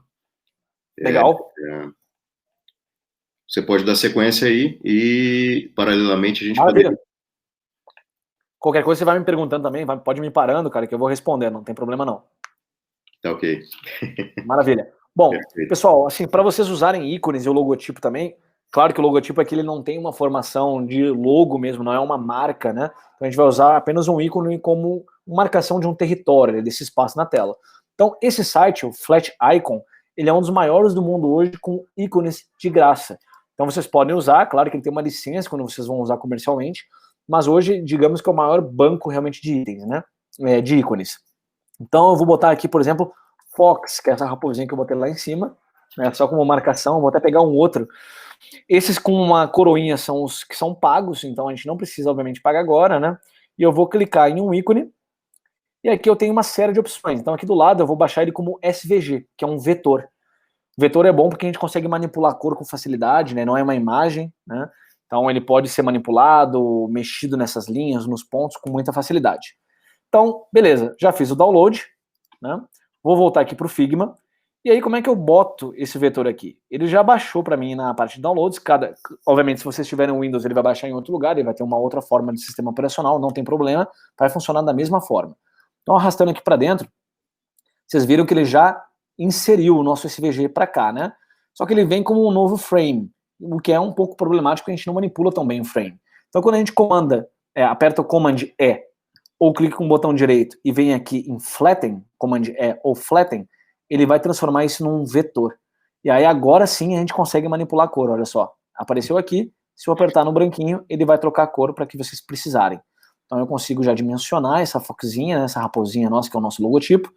Legal. Você pode dar sequência aí e, paralelamente, a gente poder... Qualquer coisa você vai me perguntando também, pode me parando, cara, que eu vou responder, não tem problema não. Tá ok. Maravilha. Bom, Perfeito. Pessoal, assim, para vocês usarem ícones e o logotipo também, claro que o logotipo aqui ele não tem uma formação de logo mesmo, não é uma marca, né? Então a gente vai usar apenas um ícone como marcação de um território, desse espaço na tela. Então esse site, o Flat Icon, ele é um dos maiores do mundo hoje com ícones de graça. Então vocês podem usar, claro que ele tem uma licença quando vocês vão usar comercialmente, mas hoje, digamos que é o maior banco realmente de itens, né? De ícones. Então eu vou botar aqui, por exemplo, Fox, que é essa raposinha que eu botei lá em cima, né, só como marcação, vou até pegar um outro. Esses com uma coroinha são os que são pagos, então a gente não precisa, obviamente, pagar agora, né? E eu vou clicar em um ícone, e aqui eu tenho uma série de opções. Então aqui do lado eu vou baixar ele como SVG, que é um vetor. O vetor é bom porque a gente consegue manipular a cor com facilidade, né? Não é uma imagem, né? Então ele pode ser manipulado, mexido nessas linhas, nos pontos, com muita facilidade. Então, beleza, já fiz o download, né? Vou voltar aqui para o Figma. E aí, como é que eu boto esse vetor aqui? Ele já baixou para mim na parte de downloads. Obviamente, se vocês tiverem Windows, ele vai baixar em outro lugar, ele vai ter uma outra forma de sistema operacional, não tem problema, vai funcionar da mesma forma. Então, arrastando aqui para dentro, vocês viram que ele já inseriu o nosso SVG para cá, né? Só que ele vem como um novo frame, o que é um pouco problemático, a gente não manipula tão bem o frame. Então, quando a gente aperta o Command E, ou clica com o botão direito e vem aqui em Flatten, Command E ou Flatten, ele vai transformar isso num vetor. E aí agora sim a gente consegue manipular a cor, olha só. Apareceu aqui, se eu apertar no branquinho, ele vai trocar a cor para que vocês precisarem. Então eu consigo já dimensionar essa foxinha, essa raposinha nossa, que é o nosso logotipo,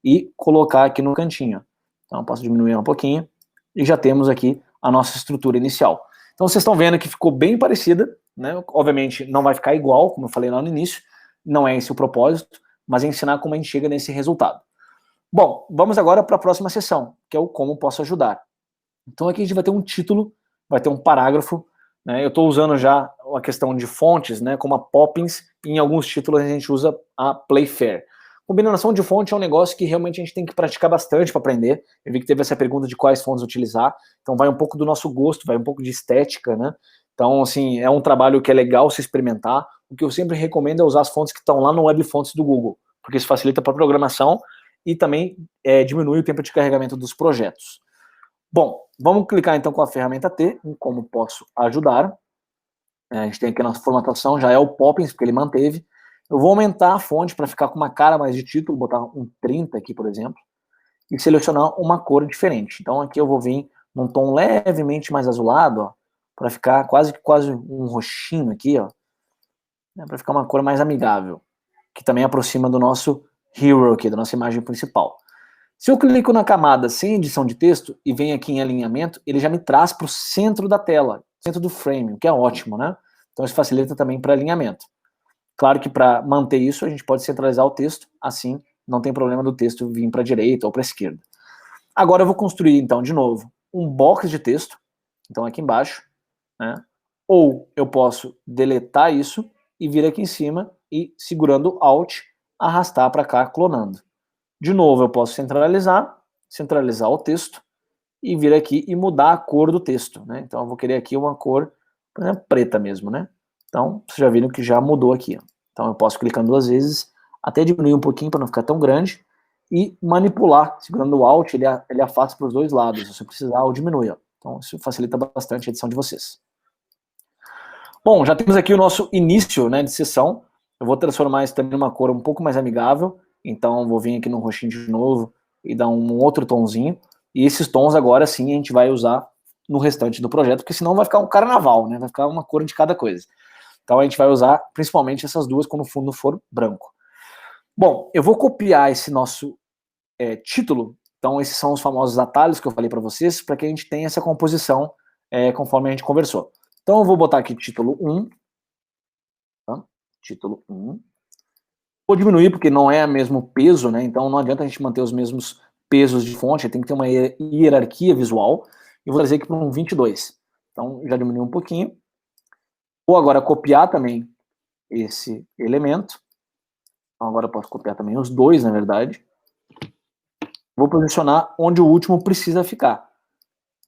e colocar aqui no cantinho. Então eu posso diminuir um pouquinho, e já temos aqui a nossa estrutura inicial. Então vocês estão vendo que ficou bem parecida, né? Obviamente não vai ficar igual, como eu falei lá no início, não é esse o propósito, mas ensinar como a gente chega nesse resultado. Bom, vamos agora para a próxima seção, que é o como posso ajudar. Então aqui a gente vai ter um título, vai ter um parágrafo, né? Eu estou usando já a questão de fontes, né, como a Poppins, e em alguns títulos a gente usa a Playfair. Combinação de fonte é um negócio que realmente a gente tem que praticar bastante para aprender. Eu vi que teve essa pergunta de quais fontes utilizar, então vai um pouco do nosso gosto, vai um pouco de estética, né? Então, assim, é um trabalho que é legal se experimentar. O que eu sempre recomendo é usar as fontes que estão lá no Web Fonts do Google, porque isso facilita para a programação e também diminui o tempo de carregamento dos projetos. Bom, vamos clicar então com a ferramenta T, em como posso ajudar. A gente tem aqui a nossa formatação, já é o Poppins, porque ele manteve. Eu vou aumentar a fonte para ficar com uma cara mais de título, botar um 30 aqui, por exemplo, e selecionar uma cor diferente. Então aqui eu vou vir num tom levemente mais azulado, para ficar quase um roxinho aqui, ó, né, para ficar uma cor mais amigável, que também aproxima do nosso hero aqui, da nossa imagem principal. Se eu clico na camada sem edição de texto e venho aqui em alinhamento, ele já me traz para o centro da tela, centro do frame, o que é ótimo, né? Então isso facilita também para alinhamento. Claro que para manter isso a gente pode centralizar o texto, assim não tem problema do texto vir para a direita ou para a esquerda. Agora eu vou construir então de novo um box de texto, então aqui embaixo, né? Ou eu posso deletar isso e vir aqui em cima e segurando Alt, arrastar para cá, clonando. De novo, eu posso centralizar o texto e vir aqui e mudar a cor do texto, né? Então eu vou querer aqui uma cor, por exemplo, preta mesmo, né? Então, vocês já viram que já mudou aqui, ó. Então eu posso clicar 2 vezes, até diminuir um pouquinho para não ficar tão grande, e manipular, segurando o Alt, ele afasta para os dois lados, se você precisar, ou diminui, ó. Então isso facilita bastante a edição de vocês. Bom, já temos aqui o nosso início, né, de sessão. Eu vou transformar isso também numa cor um pouco mais amigável, então vou vir aqui no roxinho de novo e dar um outro tonzinho, e esses tons agora sim a gente vai usar no restante do projeto, porque senão vai ficar um carnaval, né, vai ficar uma cor de cada coisa. Então a gente vai usar principalmente essas duas quando o fundo for branco. Bom, eu vou copiar esse nosso título, então esses são os famosos atalhos que eu falei para vocês, para que a gente tenha essa composição conforme a gente conversou. Então eu vou botar aqui título 1, tá? Título 1. Vou diminuir porque não é o mesmo peso, né? Então não adianta a gente manter os mesmos pesos de fonte, tem que ter uma hierarquia visual. E vou trazer aqui para um 22. Então já diminuiu um pouquinho. Vou agora copiar também esse elemento. Então agora eu posso copiar também os dois, na verdade. Vou posicionar onde o último precisa ficar.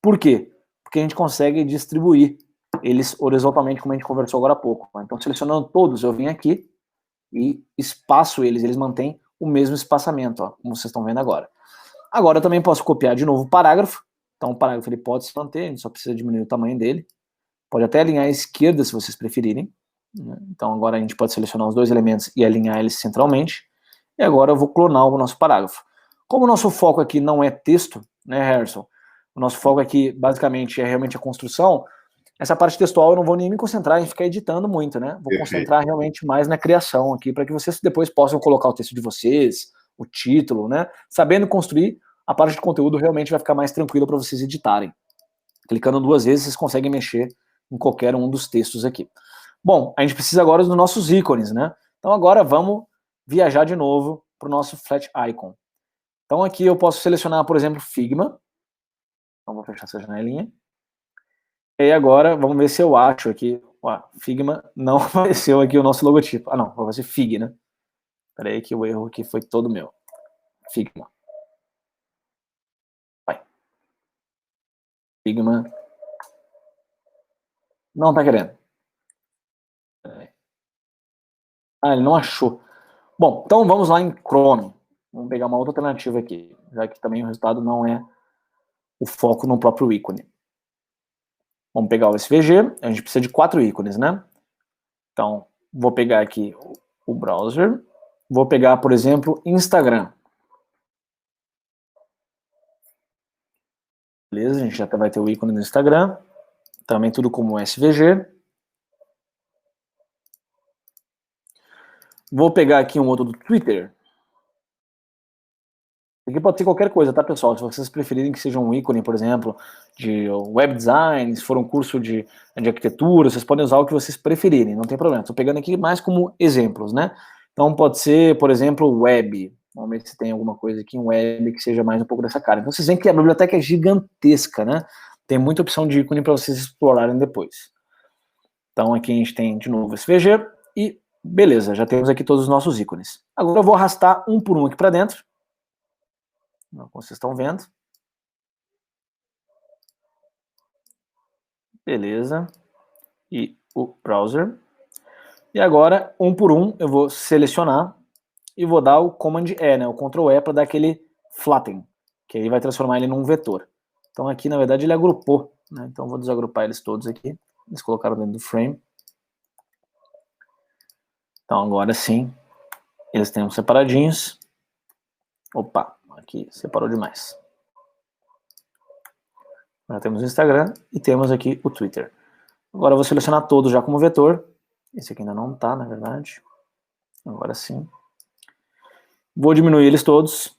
Por quê? Porque a gente consegue distribuir eles horizontalmente, como a gente conversou agora há pouco. Então, selecionando todos, eu vim aqui e espaço eles mantêm o mesmo espaçamento, ó, como vocês estão vendo agora. Agora eu também posso copiar de novo o parágrafo. Então, o parágrafo ele pode se manter, a gente só precisa diminuir o tamanho dele. Pode até alinhar à esquerda, se vocês preferirem. Então, agora a gente pode selecionar os dois elementos e alinhar eles centralmente. E agora eu vou clonar o nosso parágrafo. Como o nosso foco aqui não é texto, né, Harrison? O nosso foco aqui, basicamente, é realmente a construção. Essa parte textual eu não vou nem me concentrar em ficar editando muito, né? Vou concentrar realmente mais na criação aqui, para que vocês depois possam colocar o texto de vocês, o título, né? Sabendo construir, a parte de conteúdo realmente vai ficar mais tranquila para vocês editarem. Clicando 2 vezes, vocês conseguem mexer em qualquer um dos textos aqui. Bom, a gente precisa agora dos nossos ícones, né? Então agora vamos viajar de novo para o nosso Flat Icon. Então aqui eu posso selecionar, por exemplo, Figma. Então vou fechar essa janelinha. E agora, vamos ver se eu acho aqui. Ó, Figma, não apareceu aqui o nosso logotipo. Ah, não, vai ser Fig, né? Espera aí que o erro aqui foi todo meu. Figma. Vai. Figma. Não tá querendo. Ah, ele não achou. Bom, então vamos lá em Chrome. Vamos pegar uma outra alternativa aqui, já que também o resultado não é o foco no próprio ícone. Vamos pegar o SVG, a gente precisa de 4 ícones, né? Então, vou pegar aqui o browser, vou pegar, por exemplo, Instagram. Beleza, a gente já vai ter o ícone do Instagram, também tudo como SVG. Vou pegar aqui um outro do Twitter. Aqui pode ser qualquer coisa, tá, pessoal? Se vocês preferirem que seja um ícone, por exemplo, de web design, se for um curso de arquitetura, vocês podem usar o que vocês preferirem, não tem problema. Estou pegando aqui mais como exemplos, né? Então pode ser, por exemplo, web. Vamos ver se tem alguma coisa aqui em web que seja mais um pouco dessa cara. Então vocês veem que a biblioteca é gigantesca, né? Tem muita opção de ícone para vocês explorarem depois. Então aqui a gente tem de novo SVG e beleza, já temos aqui todos os nossos ícones. Agora eu vou arrastar um por um aqui para dentro. Como vocês estão vendo. Beleza. E o browser. E agora, um por um, eu vou selecionar e vou dar o Command E, né? O Ctrl E para dar aquele flatten, que aí vai transformar ele num vetor. Então aqui, na verdade, ele agrupou, né? Então eu vou desagrupar eles todos aqui. Eles colocaram dentro do frame. Então agora sim, eles têm uns separadinhos. Opa, aqui separou demais. Já temos o Instagram e temos aqui o Twitter. Agora eu vou selecionar todos já como vetor. Esse aqui ainda não está, na verdade. Agora sim. Vou diminuir eles todos.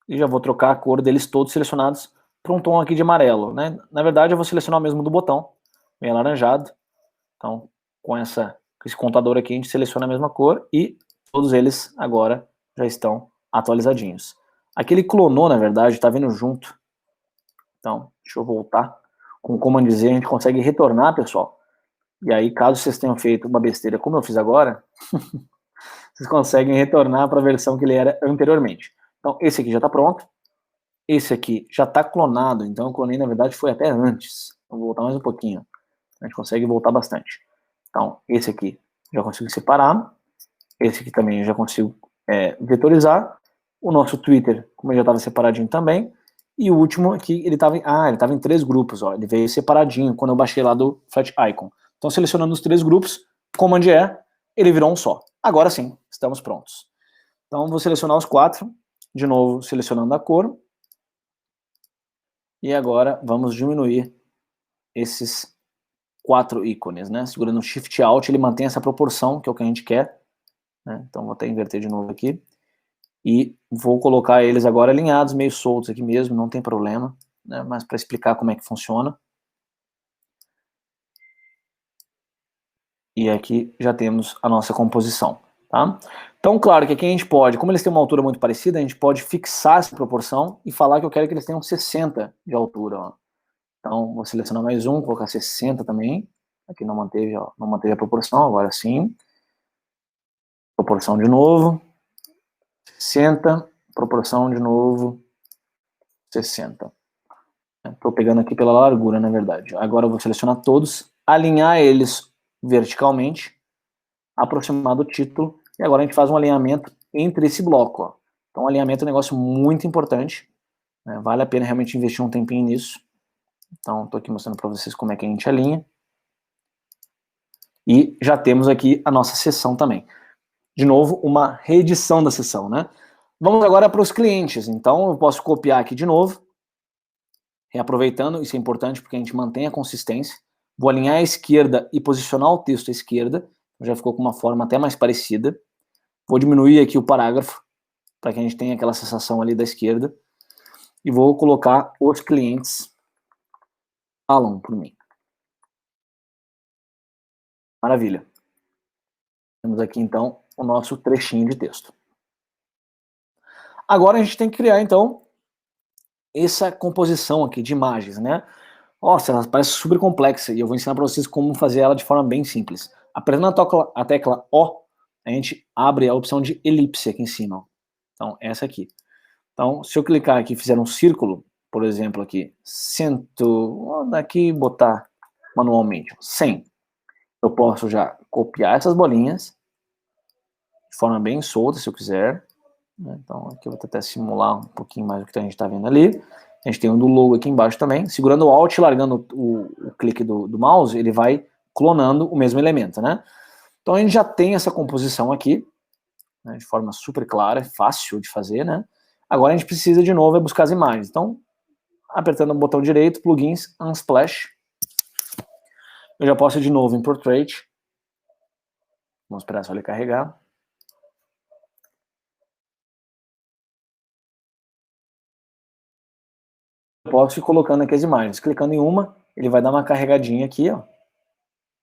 E já vou trocar a cor deles todos selecionados para um tom aqui de amarelo, né? Na verdade, eu vou selecionar o mesmo do botão, bem alaranjado. Então, com esse contador aqui, a gente seleciona a mesma cor e todos eles agora já estão atualizadinhos. Aqui ele clonou, na verdade, está vindo junto. Então, deixa eu voltar. Com o Command Z a gente consegue retornar, pessoal. E aí, caso vocês tenham feito uma besteira como eu fiz agora, vocês conseguem retornar para a versão que ele era anteriormente. Então, esse aqui já está pronto. Esse aqui já está clonado, então eu clonei, na verdade, foi até antes. Vou voltar mais um pouquinho. A gente consegue voltar bastante. Então, esse aqui já consigo separar. Esse aqui também eu já consigo vetorizar. O nosso Twitter, como ele já estava separadinho também. E o último aqui, ele estava em 3 grupos. Ó. Ele veio separadinho quando eu baixei lá do Flat Icon. Então, selecionando os 3 grupos, Command E, ele virou um só. Agora sim, estamos prontos. Então, vou selecionar os 4. De novo, selecionando a cor. E agora vamos diminuir esses 4 ícones, né? Segurando o Shift Alt, ele mantém essa proporção, que é o que a gente quer. Né? Então vou até inverter de novo aqui. E vou colocar eles agora alinhados, meio soltos aqui mesmo, não tem problema. Né? Mas para explicar como é que funciona. E aqui já temos a nossa composição. Tá? Então, claro que aqui a gente pode, como eles têm uma altura muito parecida, a gente pode fixar essa proporção e falar que eu quero que eles tenham 60 de altura. Ó. Então, vou selecionar mais um, colocar 60 também. Aqui não manteve, ó, não manteve a proporção, agora sim. Proporção de novo. 60. Proporção de novo. 60. Estou pegando aqui pela largura, na verdade. Agora eu vou selecionar todos, alinhar eles verticalmente, aproximar do título, e agora a gente faz um alinhamento entre esse bloco. Ó. Então, alinhamento é um negócio muito importante. Né? Vale a pena realmente investir um tempinho nisso. Então, estou aqui mostrando para vocês como é que a gente alinha. E já temos aqui a nossa sessão também. De novo, uma reedição da sessão, né? Vamos agora para os clientes. Então, eu posso copiar aqui de novo, reaproveitando, isso é importante porque a gente mantém a consistência. Vou alinhar à esquerda e posicionar o texto à esquerda, já ficou com uma forma até mais parecida. Vou diminuir aqui o parágrafo, para que a gente tenha aquela sensação ali da esquerda. E vou colocar os clientes falam por mim. Maravilha. Temos aqui, então, o nosso trechinho de texto. Agora a gente tem que criar, então, essa composição aqui de imagens, né? Nossa, ela parece super complexa e eu vou ensinar para vocês como fazer ela de forma bem simples. Apertando a tecla O, a gente abre a opção de elipse aqui em cima. Então, essa aqui. Então, se eu clicar aqui e fizer um círculo, por exemplo, aqui, vou daqui botar manualmente 100. Eu posso já copiar essas bolinhas de forma bem solta, se eu quiser. Então, aqui eu vou tentar simular um pouquinho mais o que a gente está vendo ali. A gente tem um do logo aqui embaixo também. Segurando o Alt e largando o clique do mouse, ele vai clonando o mesmo elemento, né? Então, a gente já tem essa composição aqui, né, de forma super clara, é fácil de fazer, né? Agora a gente precisa, de novo, buscar as imagens. Então, apertando o botão direito, plugins, Unsplash. Eu já posso ir de novo em Portrait. Vamos esperar só ele carregar. Eu posso ir colocando aqui as imagens. Clicando em uma, ele vai dar uma carregadinha aqui, ó.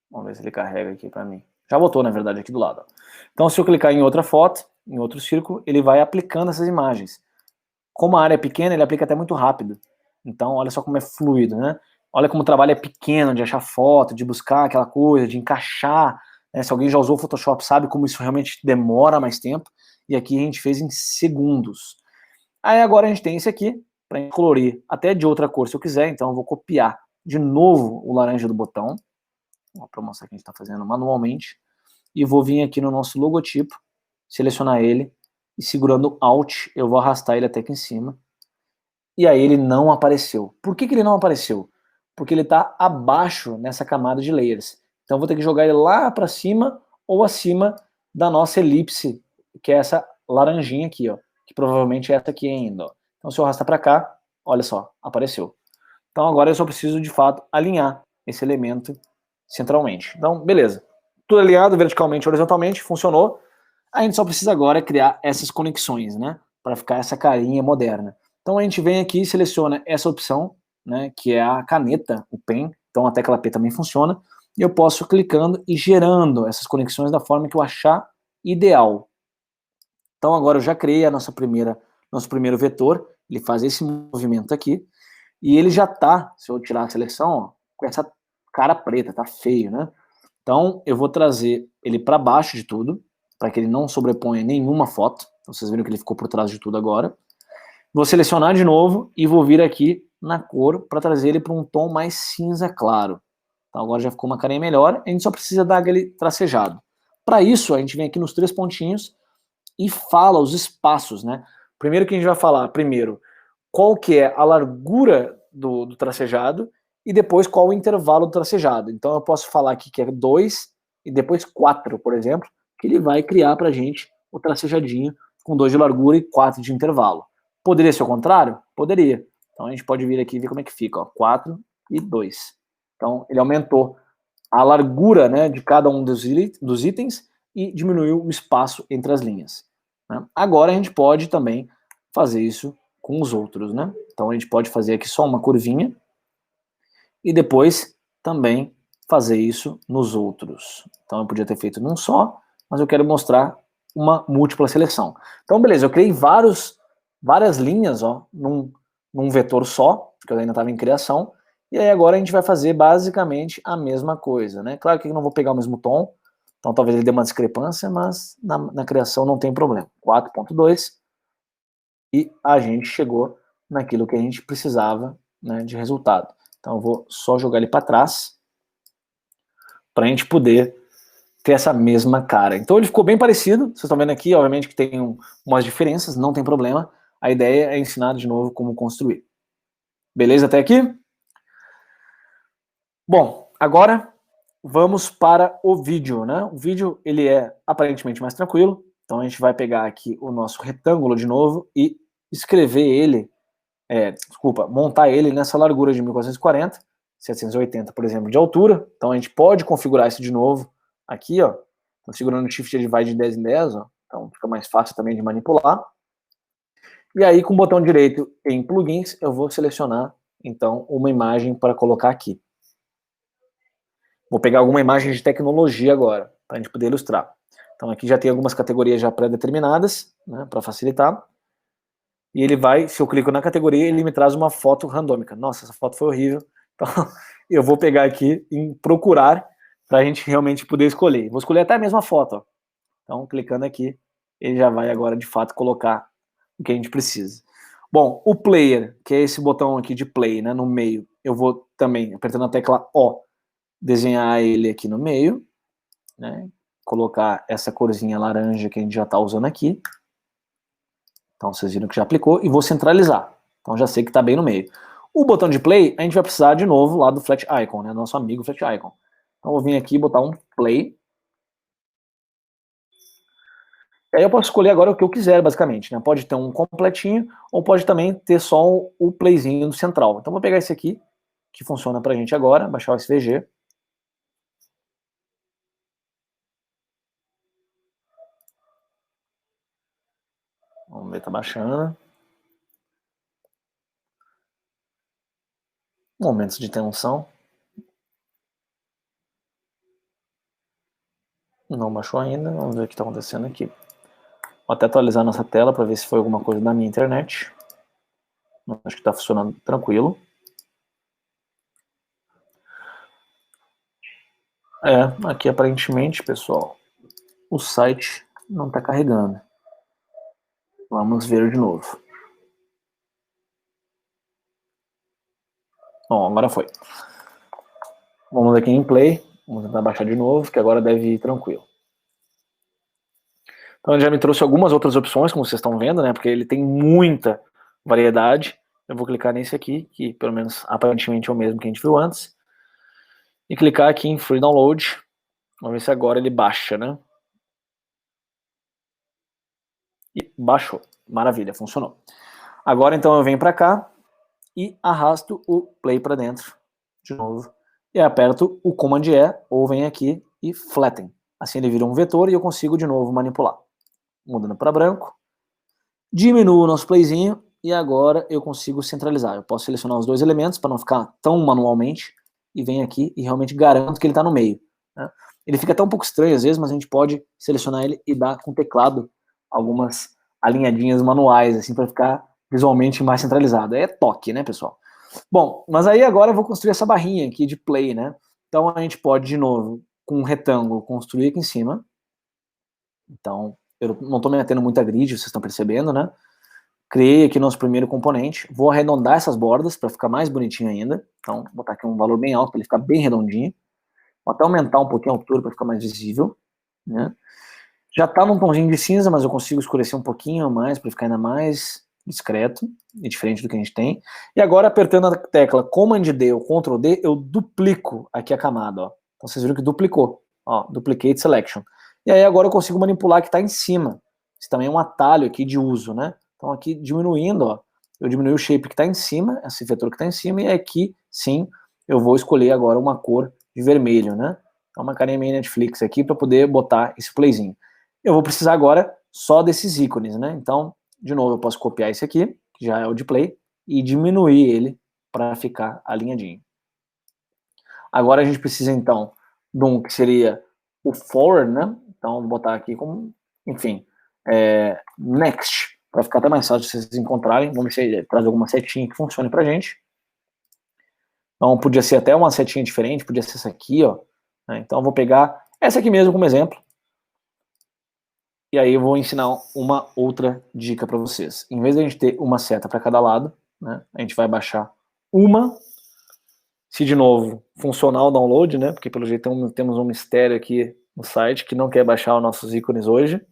Vamos ver se ele carrega aqui para mim. Já botou, na verdade, aqui do lado. Então, se eu clicar em outra foto, em outro círculo, ele vai aplicando essas imagens. Como a área é pequena, ele aplica até muito rápido. Então, olha só como é fluido, né? Olha como o trabalho é pequeno, de achar foto, de buscar aquela coisa, de encaixar. Né? Se alguém já usou o Photoshop, sabe como isso realmente demora mais tempo. E aqui a gente fez em segundos. Aí agora a gente tem esse aqui, para colorir até de outra cor se eu quiser. Então eu vou copiar de novo o laranja do botão, para mostrar que a gente está fazendo manualmente. E vou vir aqui no nosso logotipo, selecionar ele, e segurando Alt, eu vou arrastar ele até aqui em cima. E aí ele não apareceu. Por que ele não apareceu? Porque ele está abaixo nessa camada de layers. Então eu vou ter que jogar ele lá para cima ou acima da nossa elipse, que é essa laranjinha aqui, ó, que provavelmente é essa aqui ainda. Ó. Então se eu arrastar para cá, olha só, apareceu. Então agora eu só preciso de fato alinhar esse elemento centralmente. Então, beleza. Tudo alinhado verticalmente, horizontalmente, funcionou. A gente só precisa agora criar essas conexões, né? Para ficar essa carinha moderna. Então a gente vem aqui e seleciona essa opção, né? Que é a caneta, o pen. Então a tecla P também funciona. E eu posso clicando e gerando essas conexões da forma que eu achar ideal. Então agora eu já criei a nosso primeiro vetor. Ele faz esse movimento aqui. E ele já tá, se eu tirar a seleção, ó, com essa cara preta, tá feio, né? Então eu vou trazer ele para baixo de tudo, para que ele não sobreponha nenhuma foto. Então, vocês viram que ele ficou por trás de tudo agora. Vou selecionar de novo e vou vir aqui na cor para trazer ele para um tom mais cinza claro. Então agora já ficou uma carinha melhor, a gente só precisa dar aquele tracejado. Para isso, a gente vem aqui nos 3 pontinhos e fala os espaços, né? Primeiro que a gente vai falar, primeiro, qual que é a largura do tracejado e depois qual o intervalo do tracejado. Então eu posso falar aqui que é 2 e depois 4, por exemplo, que ele vai criar para a gente o tracejadinho com 2 de largura e 4 de intervalo. Poderia ser o contrário? Poderia. Então a gente pode vir aqui e ver como é que fica, ó, 4 e 2. Então ele aumentou a largura, né, de cada um dos itens e diminuiu o espaço entre as linhas. Né? Agora a gente pode também fazer isso com os outros, né? Então a gente pode fazer aqui só uma curvinha e depois também fazer isso nos outros. Então eu podia ter feito num só, mas eu quero mostrar uma múltipla seleção. Então beleza, eu criei várias linhas, ó, num vetor só, porque eu ainda estava em criação, e aí agora a gente vai fazer basicamente a mesma coisa, né? Claro que eu não vou pegar o mesmo tom, então talvez ele dê uma discrepância, mas na criação não tem problema. 4.2 e a gente chegou naquilo que a gente precisava, né, de resultado. Então eu vou só jogar ele para trás para a gente poder ter essa mesma cara. Então ele ficou bem parecido, vocês estão vendo aqui, obviamente que tem umas diferenças, não tem problema. A ideia é ensinar de novo como construir. Beleza até aqui? Bom, agora vamos para o vídeo, né? O vídeo ele é aparentemente mais tranquilo, então a gente vai pegar aqui o nosso retângulo de novo e escrever ele, montar ele nessa largura de 1440, 780, por exemplo, de altura. Então a gente pode configurar isso de novo aqui, ó. Então, segurando o Shift ele vai de 10 em 10, ó. Então fica mais fácil também de manipular. E aí com o botão direito em plugins eu vou selecionar então uma imagem para colocar aqui. Vou pegar alguma imagem de tecnologia agora, para a gente poder ilustrar. Então aqui já tem algumas categorias já pré-determinadas, né, para facilitar. E ele vai, se eu clico na categoria, ele me traz uma foto randômica. Nossa, essa foto foi horrível. Então eu vou pegar aqui em procurar, para a gente realmente poder escolher. Vou escolher até a mesma foto. Ó. Então clicando aqui, ele já vai agora de fato colocar o que a gente precisa. Bom, o player, que é esse botão aqui de play, né, no meio, eu vou também, apertando a tecla O, desenhar ele aqui no meio, né? Colocar essa corzinha laranja que a gente já está usando aqui. Então vocês viram que já aplicou e vou centralizar. Então já sei que está bem no meio. O botão de play a gente vai precisar de novo lá do Flat Icon, né? Nosso amigo Flat Icon. Então eu vou vir aqui e botar um play. E aí eu posso escolher agora o que eu quiser, basicamente. Né? Pode ter um completinho ou pode também ter só o playzinho do central. Então vou pegar esse aqui, que funciona pra gente agora, baixar o SVG. Vamos ver, tá baixando. Momentos de tensão. não baixou ainda, vamos ver o que está acontecendo aqui. Vou até atualizar nossa tela para ver se foi alguma coisa da minha internet. Acho que está funcionando tranquilo. Aqui aparentemente, pessoal, o site não está carregando. Vamos ver de novo. Bom, agora foi. Vamos aqui em play. Vamos tentar baixar de novo, que agora deve ir tranquilo. Então ele já me trouxe algumas outras opções, como vocês estão vendo, né? Porque ele tem muita variedade. Eu vou clicar nesse aqui, que pelo menos aparentemente é o mesmo que a gente viu antes. E clicar aqui em Free Download. Vamos ver se agora ele baixa, né? E baixou. Maravilha, funcionou. Agora então eu venho para cá e arrasto o play para dentro de novo. E aperto o Command E, ou venho aqui e flatten. Assim ele vira um vetor e eu consigo de novo manipular. Mudando para branco. Diminuo o nosso playzinho e agora eu consigo centralizar. Eu posso selecionar os dois elementos para não ficar tão manualmente. E venho aqui e realmente garanto que ele está no meio. Né? Ele fica até um pouco estranho às vezes, mas a gente pode selecionar ele e dar com o teclado algumas alinhadinhas manuais, assim, para ficar visualmente mais centralizado. É toque, né, pessoal? Bom, mas aí agora eu vou construir essa barrinha aqui de play, né? Então a gente pode, de novo, com um retângulo, construir aqui em cima. Então, eu não estou me metendo muita grid, vocês estão percebendo, né? Criei aqui nosso primeiro componente. Vou arredondar essas bordas para ficar mais bonitinho ainda. Então, vou botar aqui um valor bem alto para ele ficar bem redondinho. Vou até aumentar um pouquinho a altura para ficar mais visível, né? Já está num tomzinho de cinza, mas eu consigo escurecer um pouquinho mais para ficar ainda mais discreto e diferente do que a gente tem. E agora, apertando a tecla Command D ou Ctrl D, eu duplico aqui a camada. Ó. Então vocês viram que duplicou. Ó, Duplicate Selection. E aí agora eu consigo manipular o que está em cima. Isso também é um atalho aqui de uso, né? Então aqui diminuindo, ó, eu diminui o shape que está em cima, esse vetor que está em cima, e aqui sim eu vou escolher agora uma cor de vermelho, né? Então uma carinha meio Netflix aqui para poder botar esse playzinho. Eu vou precisar agora só desses ícones, né? Então, de novo, eu posso copiar esse aqui, que já é o de play, e diminuir ele para ficar alinhadinho. Agora a gente precisa, então, de um que seria o forward, né? Então, vou botar aqui como, enfim, next, para ficar até mais fácil de vocês encontrarem. Vamos ver se ele traz alguma setinha que funcione pra gente. Então, podia ser até uma setinha diferente, podia ser essa aqui, ó. Então, eu vou pegar essa aqui mesmo como exemplo. E aí eu vou ensinar uma outra dica para vocês. Em vez de a gente ter uma seta para cada lado, né, a gente vai baixar uma. Se de novo funcionar o download, né, porque pelo jeito temos um mistério aqui no site que não quer baixar os nossos ícones hoje.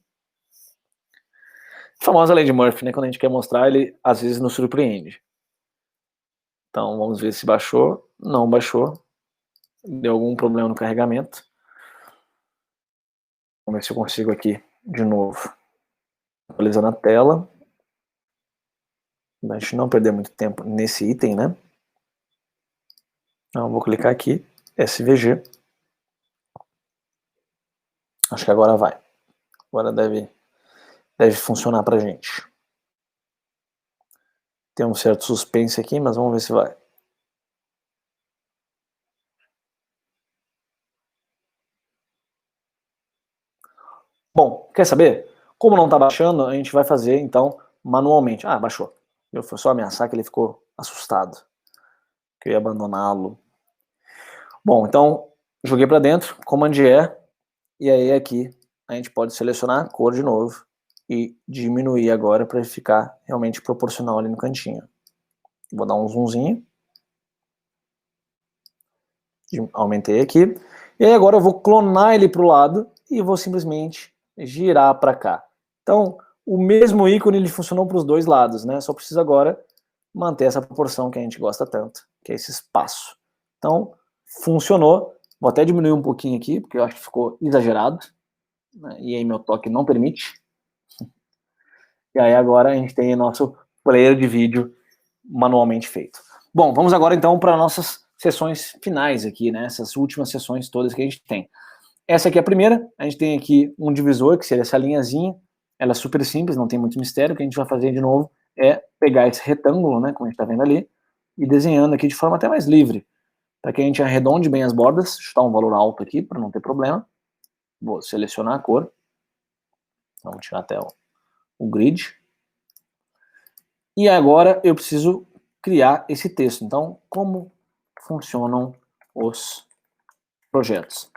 A famosa lei de Murphy, né, quando a gente quer mostrar, ele às vezes nos surpreende. Então vamos ver se baixou. Não baixou. Deu algum problema no carregamento. Vamos ver se eu consigo aqui de novo. Atualizando a tela. A gente não perder muito tempo nesse item, né? Então, vou clicar aqui, SVG. Acho que agora vai. Agora deve funcionar pra gente. Tem um certo suspense aqui, mas vamos ver se vai. Bom, quer saber? Como não está baixando, a gente vai fazer, então, manualmente. Ah, baixou. Eu fui só ameaçar que ele ficou assustado. Que eu ia abandoná-lo. Bom, então, joguei para dentro, Command E, e aí aqui a gente pode selecionar a cor de novo e diminuir agora para ficar realmente proporcional ali no cantinho. Vou dar um zoomzinho. Aumentei aqui. E aí agora eu vou clonar ele para o lado e vou simplesmente girar para cá. Então, o mesmo ícone ele funcionou para os dois lados, né? Só preciso agora manter essa proporção que a gente gosta tanto, que é esse espaço. Então, funcionou. Vou até diminuir um pouquinho aqui, porque eu acho que ficou exagerado. Né? E aí meu toque não permite. E aí agora a gente tem nosso player de vídeo manualmente feito. Bom, vamos agora então para nossas sessões finais aqui, né? Essas últimas sessões todas que a gente tem. Essa aqui é a primeira, a gente tem aqui um divisor, que seria essa linhazinha, ela é super simples, não tem muito mistério, o que a gente vai fazer de novo é pegar esse retângulo, né, como a gente está vendo ali, e desenhando aqui de forma até mais livre, para que a gente arredonde bem as bordas, chutar um valor alto aqui, para não ter problema, Vou selecionar a cor. Então, vou tirar até o grid. E agora eu preciso criar esse texto. Então, como funcionam os projetos?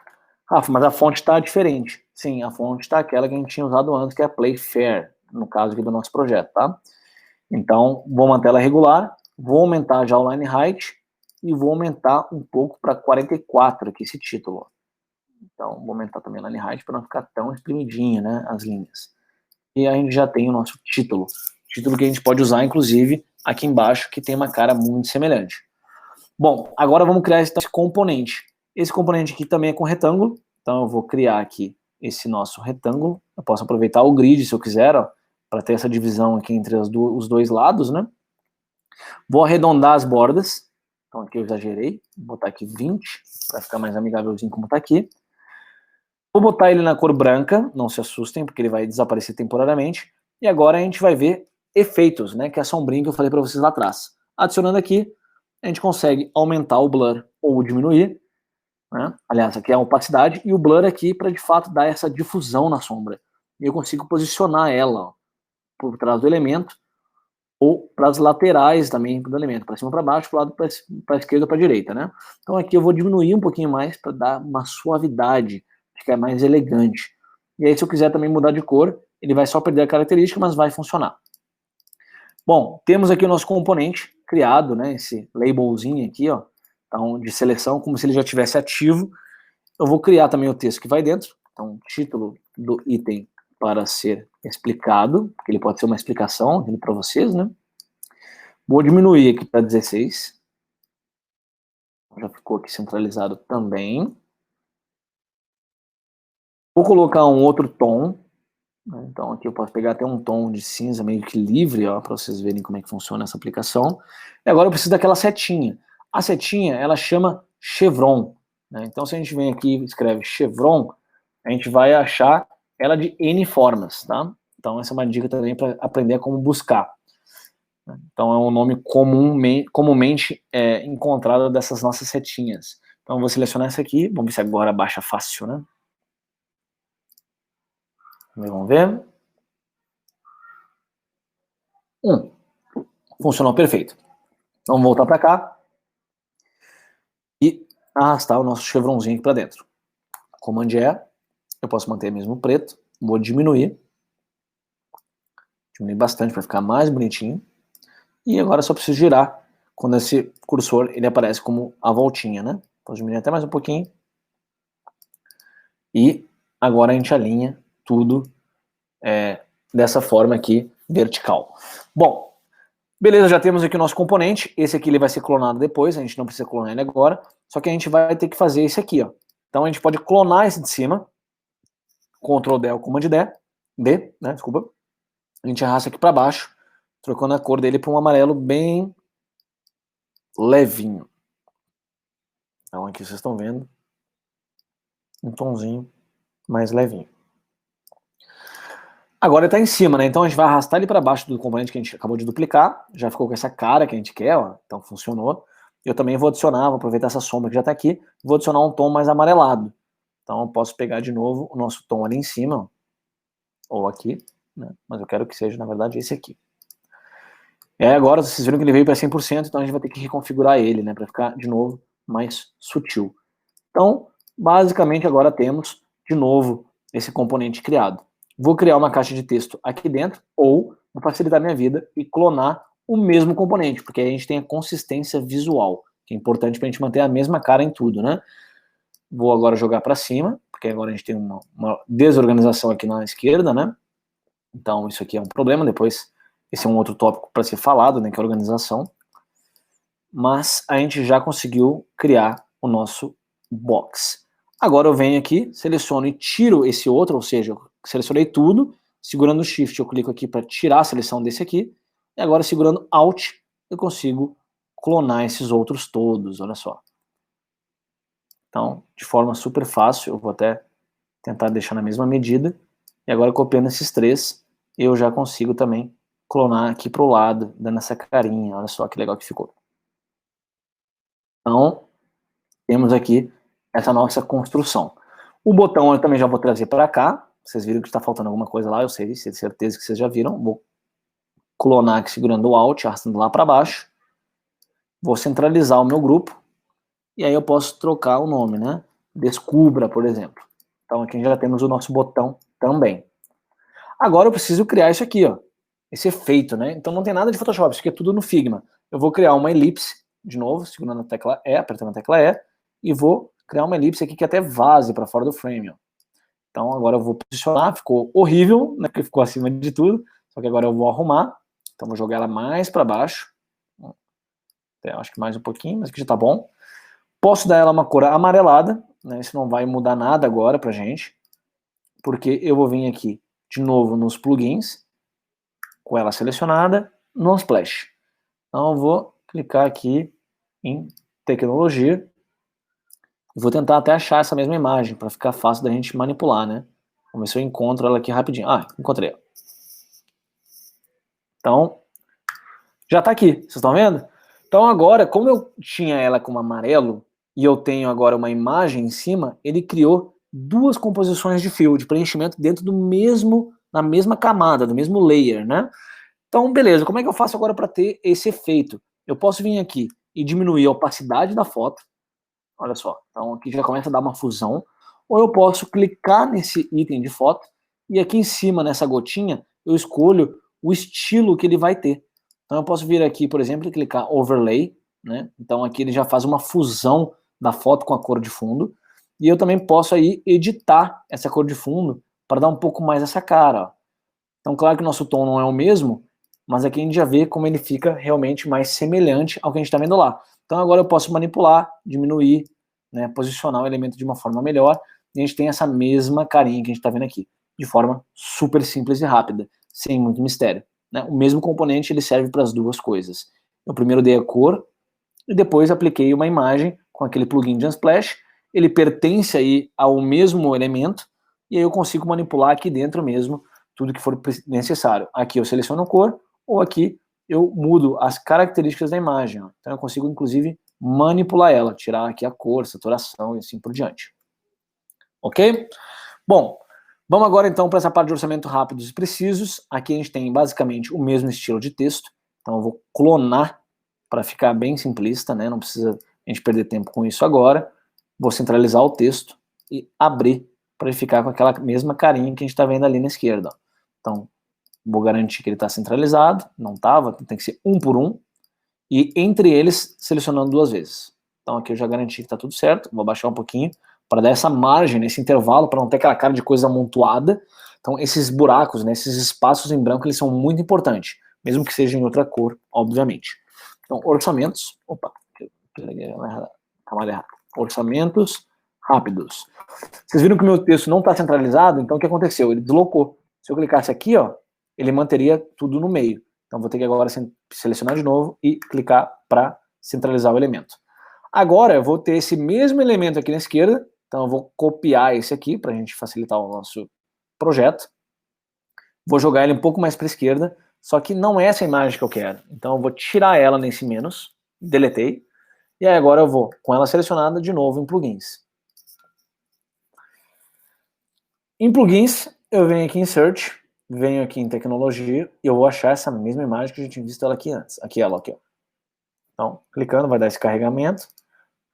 Rafa, mas a fonte está diferente. Sim, a fonte está aquela que a gente tinha usado antes, que é a Playfair, no caso aqui do nosso projeto, tá? Então, vou manter ela regular, vou aumentar já o line height e vou aumentar um pouco para 44 aqui, esse título. Então, vou aumentar também o line height para não ficar tão espremidinho, né, as linhas. E a gente já tem o nosso título que a gente pode usar, inclusive, aqui embaixo, que tem uma cara muito semelhante. Bom, agora vamos criar esse componente. Esse componente aqui também é com retângulo, então eu vou criar aqui esse nosso retângulo. Eu posso aproveitar o grid, se eu quiser, para ter essa divisão aqui entre os dois lados, né? Vou arredondar as bordas. Então aqui eu exagerei, vou botar aqui 20, para ficar mais amigávelzinho como está aqui. Vou botar ele na cor branca, não se assustem, porque ele vai desaparecer temporariamente. E agora a gente vai ver efeitos, né? Que é a sombrinha que eu falei para vocês lá atrás. Adicionando aqui, a gente consegue aumentar o blur ou diminuir, né? Aliás, aqui é a opacidade, e o blur aqui para de fato dar essa difusão na sombra. E eu consigo posicionar ela por trás do elemento, ou para as laterais também do elemento, para cima, para baixo, para o lado, para a esquerda, para a direita, né? Então aqui eu vou diminuir um pouquinho mais para dar uma suavidade, ficar mais elegante. E aí se eu quiser também mudar de cor, ele vai só perder a característica, mas vai funcionar. Bom, temos aqui o nosso componente criado, né? Esse labelzinho aqui, ó, então, de seleção, como se ele já tivesse ativo. Eu vou criar também o texto que vai dentro. Então, título do item para ser explicado, que ele pode ser uma explicação para vocês, né? Vou diminuir aqui para 16. Já ficou aqui centralizado também. Vou colocar um outro tom. Então aqui eu posso pegar até um tom de cinza meio que livre, ó, para vocês verem como é que funciona essa aplicação. E agora eu preciso daquela setinha. A setinha, ela chama chevron, né? Então se a gente vem aqui e escreve chevron, a gente vai achar ela de N formas, tá? Então essa é uma dica também para aprender como buscar. Então é um nome comumente encontrado dessas nossas setinhas. Então eu vou selecionar essa aqui, vamos ver se agora baixa fácil, né? Vamos ver. Funcionou perfeito. Vamos voltar para cá e arrastar o nosso chevronzinho aqui para dentro. Command E, eu posso manter mesmo preto, vou diminuir bastante para ficar mais bonitinho. E agora só preciso girar quando esse cursor ele aparece como a voltinha, né? Posso diminuir até mais um pouquinho. E agora a gente alinha tudo dessa forma aqui, vertical. Bom, beleza, já temos aqui o nosso componente. Esse aqui ele vai ser clonado depois, a gente não precisa clonar ele agora. Só que a gente vai ter que fazer esse aqui, ó. Então a gente pode clonar esse de cima. Ctrl D, Command D, né, desculpa. A gente arrasta aqui para baixo, trocando a cor dele para um amarelo bem levinho. Então aqui vocês estão vendo um tomzinho mais levinho. Agora ele está em cima, né? Então a gente vai arrastar ele para baixo do componente que a gente acabou de duplicar. Já ficou com essa cara que a gente quer, ó. Então funcionou. Eu também vou adicionar, vou aproveitar essa sombra que já está aqui, vou adicionar um tom mais amarelado. Então eu posso pegar de novo o nosso tom ali em cima, ó, ou aqui, né? Mas eu quero que seja, na verdade, esse aqui. Agora vocês viram que ele veio para 100%, então a gente vai ter que reconfigurar ele, né, para ficar, de novo, mais sutil. Então, basicamente, agora temos, de novo, esse componente criado. Vou criar uma caixa de texto aqui dentro, ou vou facilitar a minha vida e clonar o mesmo componente, porque aí a gente tem a consistência visual, que é importante para a gente manter a mesma cara em tudo, né? Vou agora jogar para cima, porque agora a gente tem uma desorganização aqui na esquerda, né? Então isso aqui é um problema, depois esse é um outro tópico para ser falado, né, que é a organização. Mas a gente já conseguiu criar o nosso box. Agora eu venho aqui, seleciono e tiro esse outro, ou seja, eu selecionei tudo, segurando o Shift eu clico aqui para tirar a seleção desse aqui, e agora segurando Alt eu consigo clonar esses outros todos, olha só. Então, de forma super fácil, eu vou até tentar deixar na mesma medida, e agora copiando esses três, eu já consigo também clonar aqui para o lado, dando essa carinha, olha só que legal que ficou. Então, temos aqui essa nossa construção. O botão eu também já vou trazer para cá. Vocês viram que está faltando alguma coisa lá, eu sei, tenho certeza que vocês já viram. Vou clonar aqui segurando o Alt, arrastando lá para baixo. Vou centralizar o meu grupo. E aí eu posso trocar o nome, né? Descubra, por exemplo. Então aqui já temos o nosso botão também. Agora eu preciso criar isso aqui, ó. Esse efeito, né? Então não tem nada de Photoshop, isso aqui é tudo no Figma. Eu vou criar uma elipse, de novo, segurando a tecla E, apertando a tecla E, e vou criar uma elipse aqui que até vaze para fora do frame, ó. Então agora eu vou posicionar, ficou horrível, né? Porque ficou acima de tudo, só que agora eu vou arrumar. Então vou jogar ela mais para baixo. Até, acho que mais um pouquinho, mas aqui já tá bom. Posso dar ela uma cor amarelada, né? Isso não vai mudar nada agora pra gente, porque eu vou vir aqui de novo nos plugins, com ela selecionada, no Splash. Então eu vou clicar aqui em tecnologia, e vou tentar até achar essa mesma imagem, para ficar fácil da gente manipular, né? Vamos ver se eu encontro ela aqui rapidinho. Ah, encontrei. Então, já tá aqui, vocês estão vendo? Então agora, como eu tinha ela como amarelo, e eu tenho agora uma imagem em cima, ele criou duas composições de fio, de preenchimento dentro do mesmo, na mesma camada, do mesmo layer, né? Então, beleza, como é que eu faço agora para ter esse efeito? Eu posso vir aqui e diminuir a opacidade da foto, olha só, então aqui já começa a dar uma fusão, ou eu posso clicar nesse item de foto, e aqui em cima, nessa gotinha, eu escolho o estilo que ele vai ter. Então eu posso vir aqui, por exemplo, e clicar Overlay, né? Então aqui ele já faz uma fusão da foto com a cor de fundo, e eu também posso aí editar essa cor de fundo para dar um pouco mais essa cara, ó. Então claro que o nosso tom não é o mesmo, mas aqui a gente já vê como ele fica realmente mais semelhante ao que a gente está vendo lá. Então agora eu posso manipular, diminuir, né, posicionar o elemento de uma forma melhor, e a gente tem essa mesma carinha que a gente está vendo aqui, de forma super simples e rápida, sem muito mistério, né? O mesmo componente ele serve para as duas coisas. Eu primeiro dei a cor, e depois apliquei uma imagem com aquele plugin de Unsplash, ele pertence aí ao mesmo elemento, e aí eu consigo manipular aqui dentro mesmo tudo que for necessário. Aqui eu seleciono a cor, ou aqui eu mudo as características da imagem, ó. Então eu consigo inclusive manipular ela, tirar aqui a cor, saturação e assim por diante. Ok? Bom, vamos agora então para essa parte de orçamento rápidos e precisos. Aqui a gente tem basicamente o mesmo estilo de texto, então eu vou clonar para ficar bem simplista, né? Não precisa a gente perder tempo com isso agora. Vou centralizar o texto e abrir para ele ficar com aquela mesma carinha que a gente está vendo ali na esquerda, ó. Então, vou garantir que ele está centralizado, não estava, tem que ser um por um, e entre eles, selecionando duas vezes. Então aqui eu já garanti que está tudo certo, vou baixar um pouquinho, para dar essa margem, nesse intervalo, para não ter aquela cara de coisa amontoada. Então esses buracos, né, esses espaços em branco, eles são muito importantes, mesmo que seja em outra cor, obviamente. Então, orçamentos, opa, camada errada, orçamentos rápidos. Vocês viram que o meu texto não está centralizado, então o que aconteceu? Ele deslocou. Se eu clicasse aqui, ó, ele manteria tudo no meio. Então vou ter que agora selecionar de novo e clicar para centralizar o elemento. Agora eu vou ter esse mesmo elemento aqui na esquerda, então eu vou copiar esse aqui para a gente facilitar o nosso projeto. Vou jogar ele um pouco mais para a esquerda, só que não é essa imagem que eu quero. Então eu vou tirar ela nesse menos, deletei, e aí agora eu vou com ela selecionada de novo em plugins. Em plugins, eu venho aqui em Search, venho aqui em Tecnologia, e eu vou achar essa mesma imagem que a gente tinha visto ela aqui antes. Aqui ela, aqui, ó. Então, clicando, vai dar esse carregamento.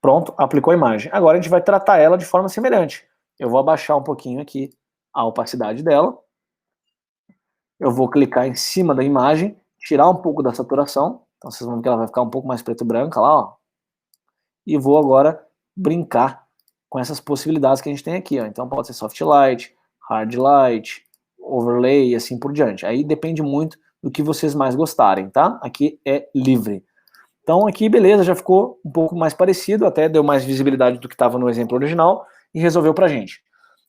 Pronto, aplicou a imagem. Agora a gente vai tratar ela de forma semelhante. Eu vou abaixar um pouquinho aqui a opacidade dela. Eu vou clicar em cima da imagem, tirar um pouco da saturação. Então vocês vão ver que ela vai ficar um pouco mais preto e branca lá, ó. E vou agora brincar com essas possibilidades que a gente tem aqui, ó. Então pode ser soft light, hard light, overlay e assim por diante. Aí depende muito do que vocês mais gostarem, tá? Aqui é livre. Então aqui, beleza, já ficou um pouco mais parecido, até deu mais visibilidade do que estava no exemplo original e resolveu pra gente.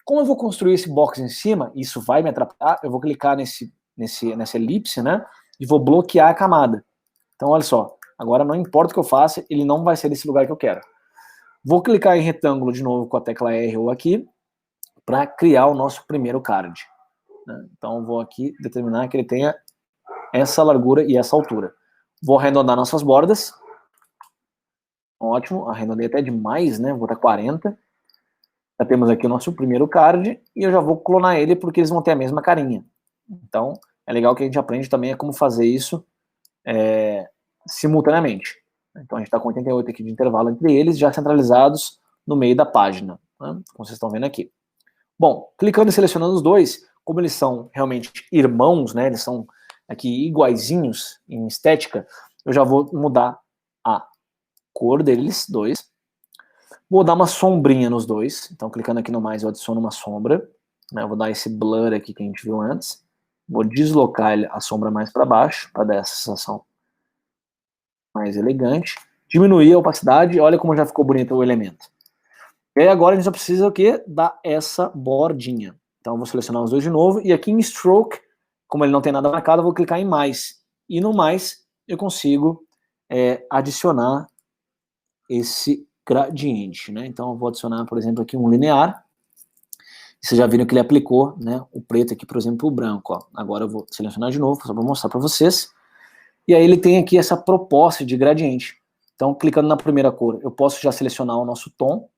Como eu vou construir esse box em cima, isso vai me atrapalhar, eu vou clicar nessa elipse, né, e vou bloquear a camada. Então olha só, agora não importa o que eu faça, ele não vai ser desse lugar que eu quero. Vou clicar em retângulo de novo com a tecla R ou aqui, para criar o nosso primeiro card, né? Então vou aqui determinar que ele tenha essa largura e essa altura. Vou arredondar nossas bordas. Ótimo, arredondei até demais, né? Vou botar 40. Já temos aqui o nosso primeiro card, e eu já vou clonar ele porque eles vão ter a mesma carinha. Então, é legal que a gente aprende também como fazer isso simultaneamente. Então, a gente está com 88 aqui de intervalo entre eles, já centralizados no meio da página, né? Como vocês estão vendo aqui. Bom, clicando e selecionando os dois, como eles são realmente irmãos, né, eles são aqui iguaizinhos em estética, eu já vou mudar a cor deles, dois. Vou dar uma sombrinha nos dois, então clicando aqui no mais eu adiciono uma sombra, né, eu vou dar esse blur aqui que a gente viu antes, vou deslocar a sombra mais para baixo, para dar essa sensação mais elegante, diminuir a opacidade, olha como já ficou bonito o elemento. E aí agora a gente só precisa o quê? Dar essa bordinha. Então eu vou selecionar os dois de novo, e aqui em Stroke, como ele não tem nada marcado, eu vou clicar em mais. E no mais eu consigo adicionar esse gradiente, né? Então eu vou adicionar, por exemplo, aqui um linear. Vocês já viram que ele aplicou, né, o preto aqui, por exemplo, o branco. Ó. Agora eu vou selecionar de novo, só para mostrar para vocês. E aí ele tem aqui essa proposta de gradiente. Então, clicando na primeira cor, eu posso já selecionar o nosso tom.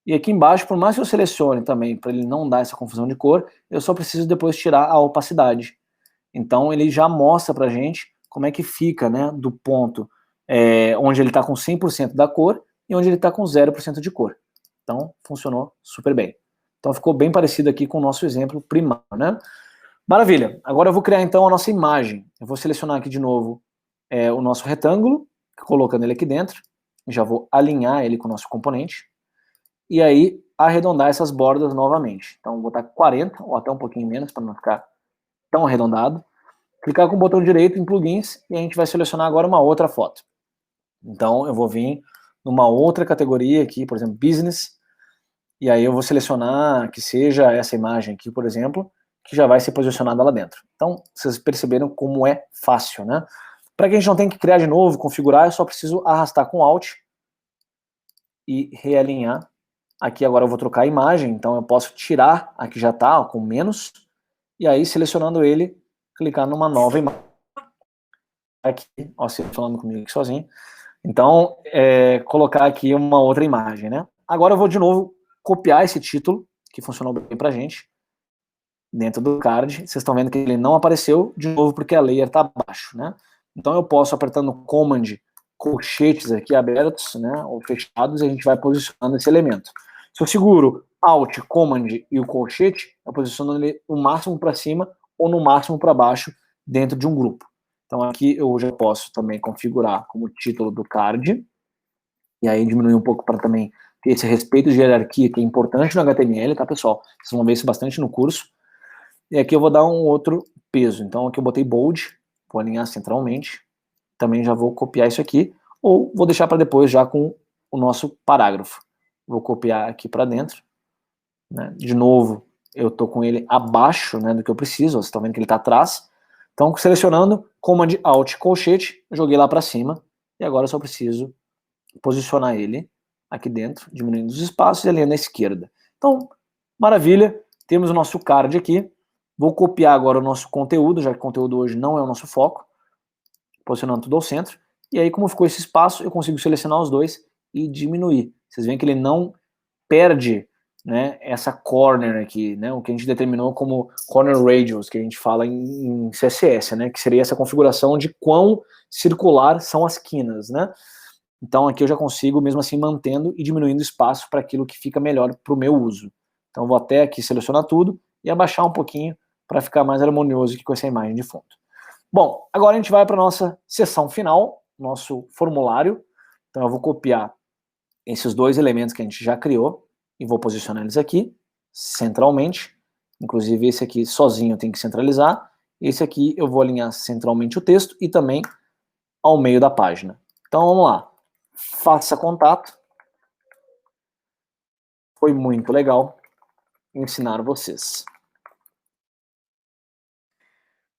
E aqui embaixo, por mais que eu selecione também, para ele não dar essa confusão de cor, eu só preciso depois tirar a opacidade. Então ele já mostra pra gente como é que fica, né, do ponto onde ele está com 100% da cor e onde ele está com 0% de cor. Então funcionou super bem. Então ficou bem parecido aqui com o nosso exemplo primário, né? Maravilha. Agora eu vou criar então a nossa imagem. Eu vou selecionar aqui de novo o nosso retângulo, colocando ele aqui dentro. Já vou alinhar ele com o nosso componente. E aí arredondar essas bordas novamente. Então vou botar 40 ou até um pouquinho menos para não ficar tão arredondado. Clicar com o botão direito em plugins e a gente vai selecionar agora uma outra foto. Então eu vou vir numa outra categoria aqui, por exemplo, Business, e aí eu vou selecionar que seja essa imagem aqui, por exemplo, que já vai ser posicionada lá dentro. Então vocês perceberam como é fácil, né? Para que a gente não tenha que criar de novo, configurar, eu só preciso arrastar com Alt e realinhar. Aqui agora eu vou trocar a imagem, então eu posso tirar a que já está com menos, e aí selecionando ele, clicar numa nova imagem. Aqui, ó, você falando comigo aqui sozinho. Então, colocar aqui uma outra imagem, né? Agora eu vou de novo copiar esse título, que funcionou bem pra gente, dentro do card. Vocês estão vendo que ele não apareceu, de novo, porque a layer está abaixo, né? Então eu posso, apertando Command, colchetes aqui abertos, né, ou fechados, e a gente vai posicionando esse elemento. Se eu seguro Alt, Command e o colchete, eu posiciono ele no máximo para cima ou no máximo para baixo dentro de um grupo. Então aqui eu já posso também configurar como título do card, e aí diminuir um pouco para também ter esse respeito de hierarquia que é importante no HTML, tá, pessoal? Vocês vão ver isso bastante no curso. E aqui eu vou dar um outro peso. Então aqui eu botei bold, vou alinhar centralmente. Também já vou copiar isso aqui, ou vou deixar para depois já com o nosso parágrafo. Vou copiar aqui para dentro, né? De novo, eu estou com ele abaixo, né, do que eu preciso, vocês estão vendo que ele está atrás. Então, selecionando, Command Alt colchete, joguei lá para cima, e agora eu só preciso posicionar ele aqui dentro, diminuindo os espaços e alinhando à esquerda. Então, maravilha, temos o nosso card aqui. Vou copiar agora o nosso conteúdo, já que o conteúdo hoje não é o nosso foco, posicionando tudo ao centro, e aí como ficou esse espaço, eu consigo selecionar os dois e diminuir. Vocês veem que ele não perde, né, essa corner aqui, né, o que a gente determinou como corner radius, que a gente fala em CSS, né, que seria essa configuração de quão circular são as quinas, né. Então aqui eu já consigo, mesmo assim, mantendo e diminuindo espaço para aquilo que fica melhor para o meu uso. Então eu vou até aqui selecionar tudo e abaixar um pouquinho para ficar mais harmonioso aqui com essa imagem de fundo. Bom, agora a gente vai para a nossa seção final, nosso formulário. Então eu vou copiar esses dois elementos que a gente já criou e vou posicionar eles aqui, centralmente. Inclusive esse aqui sozinho eu tenho que centralizar. Esse aqui eu vou alinhar centralmente o texto e também ao meio da página. Então vamos lá. Faça contato. Foi muito legal ensinar vocês.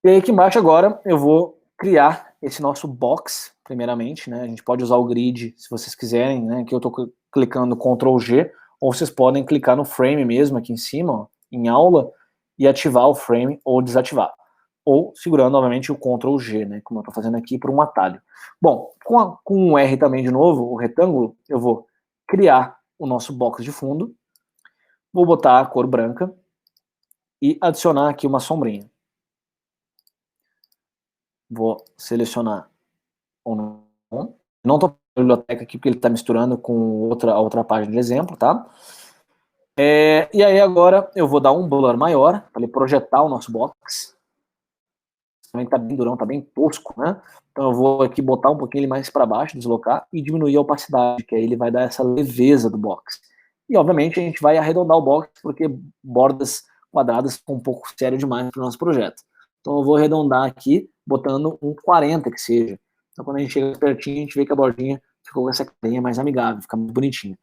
E aí aqui embaixo agora eu vou criar esse nosso box, primeiramente, né? A gente pode usar o grid se vocês quiserem, né? Aqui eu estou clicando Ctrl G, ou vocês podem clicar no frame mesmo aqui em cima, ó, em aula, e ativar o frame ou desativar. Ou segurando novamente o Ctrl G, né? Como eu estou fazendo aqui por um atalho. Bom, com o R também de novo, o retângulo, eu vou criar o nosso box de fundo. Vou botar a cor branca e adicionar aqui uma sombrinha. Vou selecionar ou não. Não estou na biblioteca aqui porque ele está misturando com a outra página de exemplo, tá? E aí agora eu vou dar um blur maior para ele projetar o nosso box. Também está bem durão, está bem tosco, né? Então eu vou aqui botar um pouquinho ele mais para baixo, deslocar e diminuir a opacidade, que aí ele vai dar essa leveza do box. E obviamente a gente vai arredondar o box porque bordas quadradas ficam um pouco sério demais para o nosso projeto. Então eu vou arredondar aqui, botando um 40 que seja. Então quando a gente chega pertinho, a gente vê que a bordinha ficou com essa carinha mais amigável, fica muito bonitinha.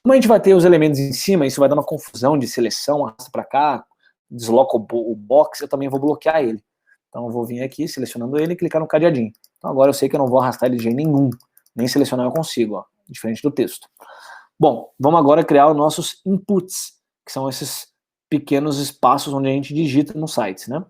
Como a gente vai ter os elementos em cima, isso vai dar uma confusão de seleção, arrasta para cá, desloca o box, eu também vou bloquear ele. Então eu vou vir aqui, selecionando ele e clicar no cadeadinho. Então agora eu sei que eu não vou arrastar ele de jeito nenhum, nem selecionar eu consigo, ó, diferente do texto. Bom, vamos agora criar os nossos inputs, que são esses pequenos espaços onde a gente digita no site, né?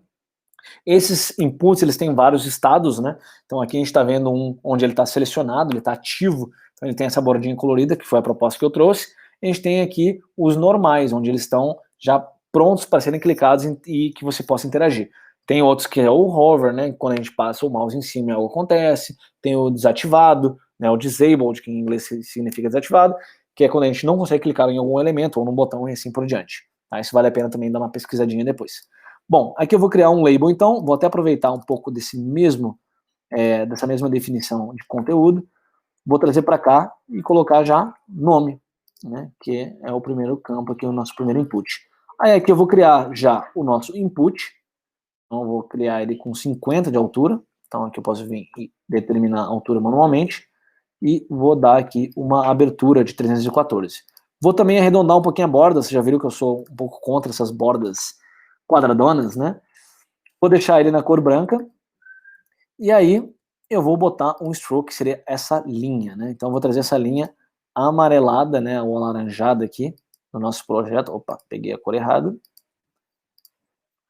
Esses inputs, eles têm vários estados, né? Então aqui a gente está vendo um onde ele está selecionado, ele está ativo, então ele tem essa bordinha colorida, que foi a proposta que eu trouxe. A gente tem aqui os normais, onde eles estão já prontos para serem clicados e que você possa interagir. Tem outros que é o hover, né? Quando a gente passa o mouse em cima, algo acontece. Tem o desativado, né? O disabled, que em inglês significa desativado, que é quando a gente não consegue clicar em algum elemento ou num botão e assim por diante. Tá? Isso vale a pena também dar uma pesquisadinha depois. Bom, aqui eu vou criar um label, então, vou até aproveitar um pouco dessa mesma definição de conteúdo, vou trazer para cá e colocar já nome, né, que é o primeiro campo aqui, o nosso primeiro input. Aí aqui eu vou criar já o nosso input, então eu vou criar ele com 50 de altura, então aqui eu posso vir e determinar a altura manualmente, e vou dar aqui uma abertura de 314. Vou também arredondar um pouquinho a borda, vocês já viram que eu sou um pouco contra essas bordas quadradonas, né? Vou deixar ele na cor branca, e aí eu vou botar um stroke, que seria essa linha, né? Então eu vou trazer essa linha amarelada, né, ou alaranjada aqui, no nosso projeto. Opa, peguei a cor errada.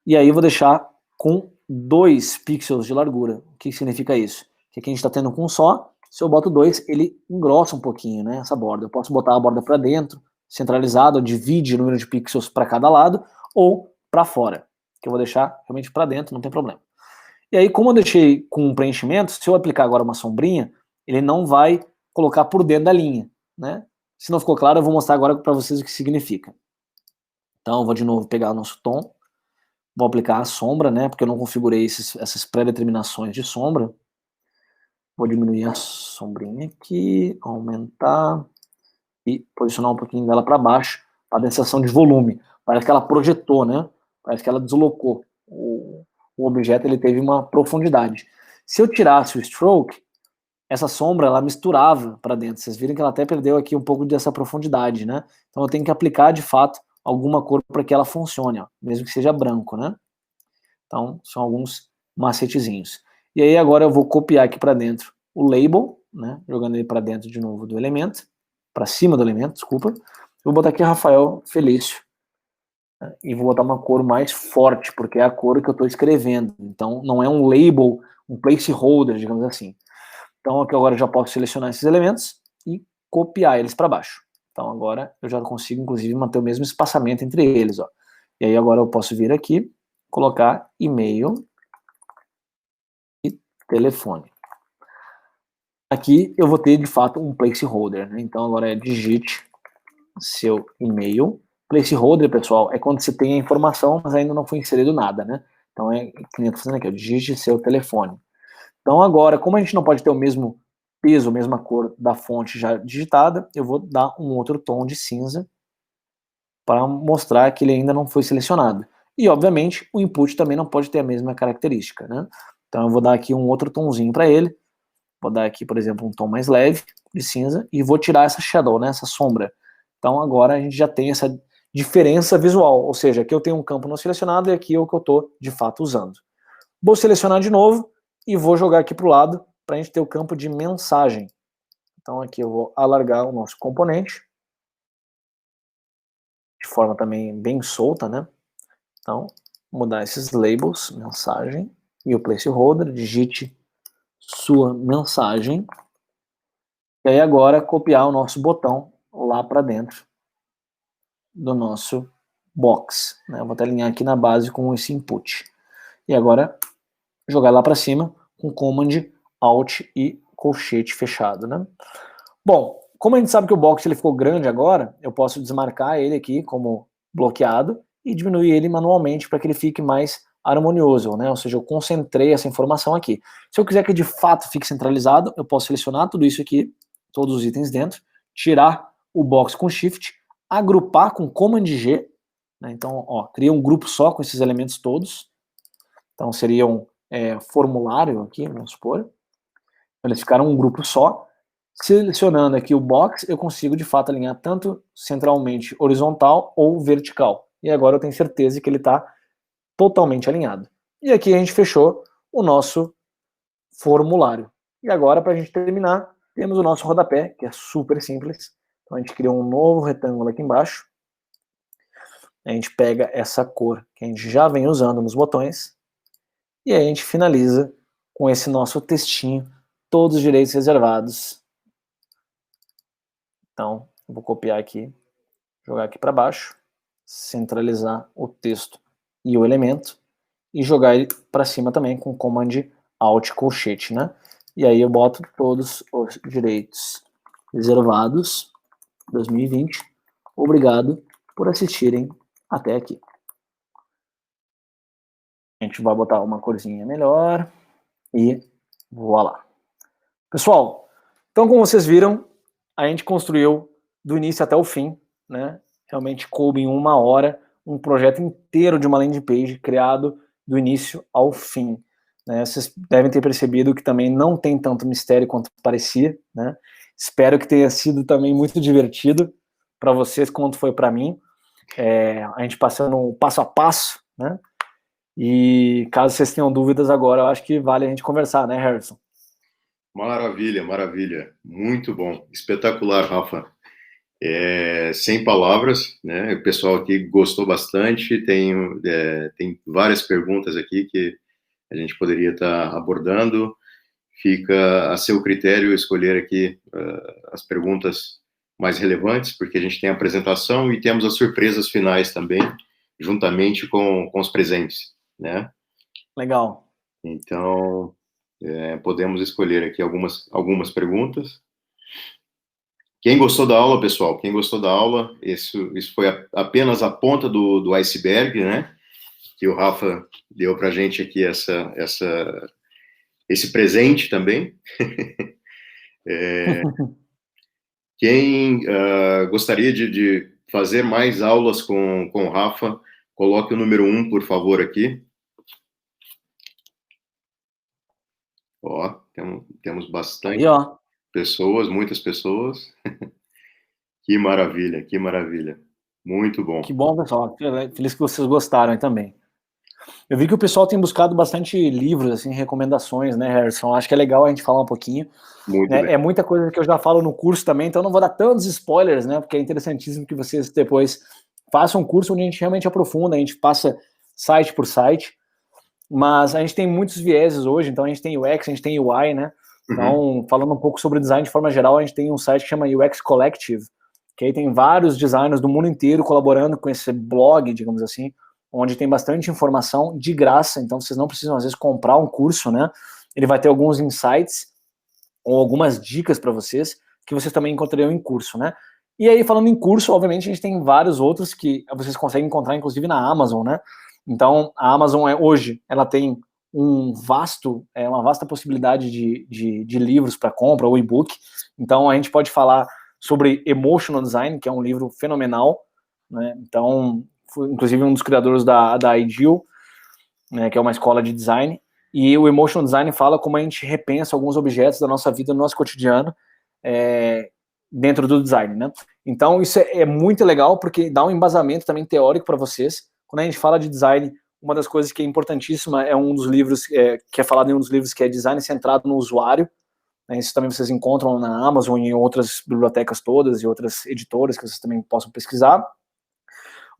E aí eu vou deixar com 2 pixels de largura. O que significa isso? Que aqui a gente está tendo com um só, se eu boto 2, ele engrossa um pouquinho, né, essa borda. Eu posso botar a borda para dentro, centralizado, divide o número de pixels para cada lado, ou para fora, que eu vou deixar realmente para dentro, não tem problema. E aí, como eu deixei com um preenchimento, se eu aplicar agora uma sombrinha, ele não vai colocar por dentro da linha, né? Se não ficou claro, eu vou mostrar agora para vocês o que significa. Então, eu vou de novo pegar o nosso tom, vou aplicar a sombra, né? Porque eu não configurei essas pré-determinações de sombra. Vou diminuir a sombrinha aqui, aumentar e posicionar um pouquinho dela para baixo, para dar a sensação de volume. Parece que ela projetou, né? Parece que ela deslocou. O objeto ele teve uma profundidade. Se eu tirasse o stroke, essa sombra ela misturava para dentro. Vocês viram que ela até perdeu aqui um pouco dessa profundidade, né? Então eu tenho que aplicar de fato alguma cor para que ela funcione, ó, mesmo que seja branco, né? Então são alguns macetezinhos. E aí agora eu vou copiar aqui para dentro o label, né? Jogando ele para dentro de novo do elemento, para cima do elemento, desculpa. Vou botar aqui Rafael Felício e vou botar uma cor mais forte, porque é a cor que eu estou escrevendo. Então, não é um label, um placeholder, digamos assim. Então, aqui agora eu já posso selecionar esses elementos e copiar eles para baixo. Então, agora eu já consigo, inclusive, manter o mesmo espaçamento entre eles. Ó. E aí, agora eu posso vir aqui, colocar e-mail e telefone. Aqui eu vou ter, de fato, um placeholder. Né? Então, agora digite seu e-mail. Placeholder, pessoal, é quando você tem a informação, mas ainda não foi inserido nada, né? Então é que nem eu tô fazendo aqui, digite seu telefone. Então agora, como a gente não pode ter o mesmo peso, a mesma cor da fonte já digitada, eu vou dar um outro tom de cinza para mostrar que ele ainda não foi selecionado. E, obviamente, o input também não pode ter a mesma característica, né? Então eu vou dar aqui um outro tomzinho para ele. Vou dar aqui, por exemplo, um tom mais leve de cinza e vou tirar essa shadow, né, essa sombra. Então agora a gente já tem essa diferença visual, ou seja, aqui eu tenho um campo não selecionado e aqui é o que eu estou de fato usando. Vou selecionar de novo e vou jogar aqui para o lado para a gente ter o campo de mensagem. Então aqui eu vou alargar o nosso componente de forma também bem solta, né? Então, mudar esses labels, mensagem e o placeholder, digite sua mensagem. E aí agora copiar o nosso botão lá para dentro do nosso box, né? Eu vou até alinhar aqui na base com esse input. E agora, jogar lá para cima com Command, Alt e colchete fechado, né? Bom, como a gente sabe que o box ele ficou grande agora, eu posso desmarcar ele aqui como bloqueado e diminuir ele manualmente para que ele fique mais harmonioso, né? Ou seja, eu concentrei essa informação aqui. Se eu quiser que de fato fique centralizado, eu posso selecionar tudo isso aqui, todos os itens dentro, tirar o box com Shift, agrupar com Command G, né? Então, ó, cria um grupo só com esses elementos todos. Então, seria um formulário aqui, vamos supor. Eles ficaram um grupo só. Selecionando aqui o box, eu consigo de fato alinhar tanto centralmente horizontal ou vertical. E agora eu tenho certeza que ele está totalmente alinhado. E aqui a gente fechou o nosso formulário. E agora, para a gente terminar, temos o nosso rodapé, que é super simples. Então a gente criou um novo retângulo aqui embaixo. A gente pega essa cor que a gente já vem usando nos botões. E aí a gente finaliza com esse nosso textinho, todos os direitos reservados. Então, eu vou copiar aqui, jogar aqui para baixo, centralizar o texto e o elemento, e jogar ele para cima também com Command Alt colchete, né? E aí eu boto todos os direitos reservados, 2020. Obrigado por assistirem até aqui. A gente vai botar uma corzinha melhor e voilá. Pessoal, então como vocês viram, a gente construiu do início até o fim, né? Realmente coube em 1 hora um projeto inteiro de uma landing page criado do início ao fim. Né? Vocês devem ter percebido que também não tem tanto mistério quanto parecia, né? Espero que tenha sido também muito divertido para vocês quanto foi para mim. A gente passando passo a passo, né? E caso vocês tenham dúvidas agora, eu acho que vale a gente conversar, né, Harrison? Maravilha, maravilha. Muito bom. Espetacular, Rafa. Sem palavras, né? O pessoal aqui gostou bastante. Tem várias perguntas aqui que a gente poderia estar abordando. Fica a seu critério escolher aqui as perguntas mais relevantes, porque a gente tem a apresentação e temos as surpresas finais também, juntamente com os presentes, né? Legal. Então, podemos escolher aqui algumas perguntas. Quem gostou da aula, pessoal, quem gostou da aula, isso foi apenas a ponta do iceberg, né? Que o Rafa deu para a gente aqui esse presente também. Quem gostaria de fazer mais aulas com o Rafa, coloque o número 1, por favor, aqui. Ó, temos bastante Aí, ó. pessoas, muitas pessoas. Que maravilha, que maravilha. Muito bom. Que bom, pessoal. Feliz que vocês gostaram aí também. Eu vi que o pessoal tem buscado bastante livros, assim, recomendações, né, Harrison? Acho que é legal a gente falar um pouquinho. Muito Né? bem. É muita coisa que eu já falo no curso também, então não vou dar tantos spoilers, né? Porque é interessantíssimo que vocês depois façam um curso onde a gente realmente aprofunda, a gente passa site por site, mas a gente tem muitos vieses hoje, então a gente tem UX, a gente tem UI, né? Então, falando um pouco sobre design de forma geral, a gente tem um site que chama UX Collective, que aí tem vários designers do mundo inteiro colaborando com esse blog, digamos assim, onde tem bastante informação de graça, então vocês não precisam, às vezes, comprar um curso, né? Ele vai ter alguns insights ou algumas dicas para vocês que vocês também encontrariam em curso, né? E aí, falando em curso, obviamente, a gente tem vários outros que vocês conseguem encontrar, inclusive, na Amazon, né? Então, a Amazon, hoje, ela tem uma vasta possibilidade de livros para compra, ou e-book. Então, a gente pode falar sobre Emotional Design, que é um livro fenomenal, né? Então, fui, inclusive, um dos criadores da Ideal, né, que é uma escola de design, e o Emotional Design fala como a gente repensa alguns objetos da nossa vida, no nosso cotidiano, dentro do design, né? Então, isso é muito legal, porque dá um embasamento também teórico para vocês. Quando a gente fala de design, uma das coisas que é importantíssima é um dos livros, que é falado em um dos livros, que é Design Centrado no Usuário. Né? Isso também vocês encontram na Amazon e em outras bibliotecas todas e outras editoras que vocês também possam pesquisar.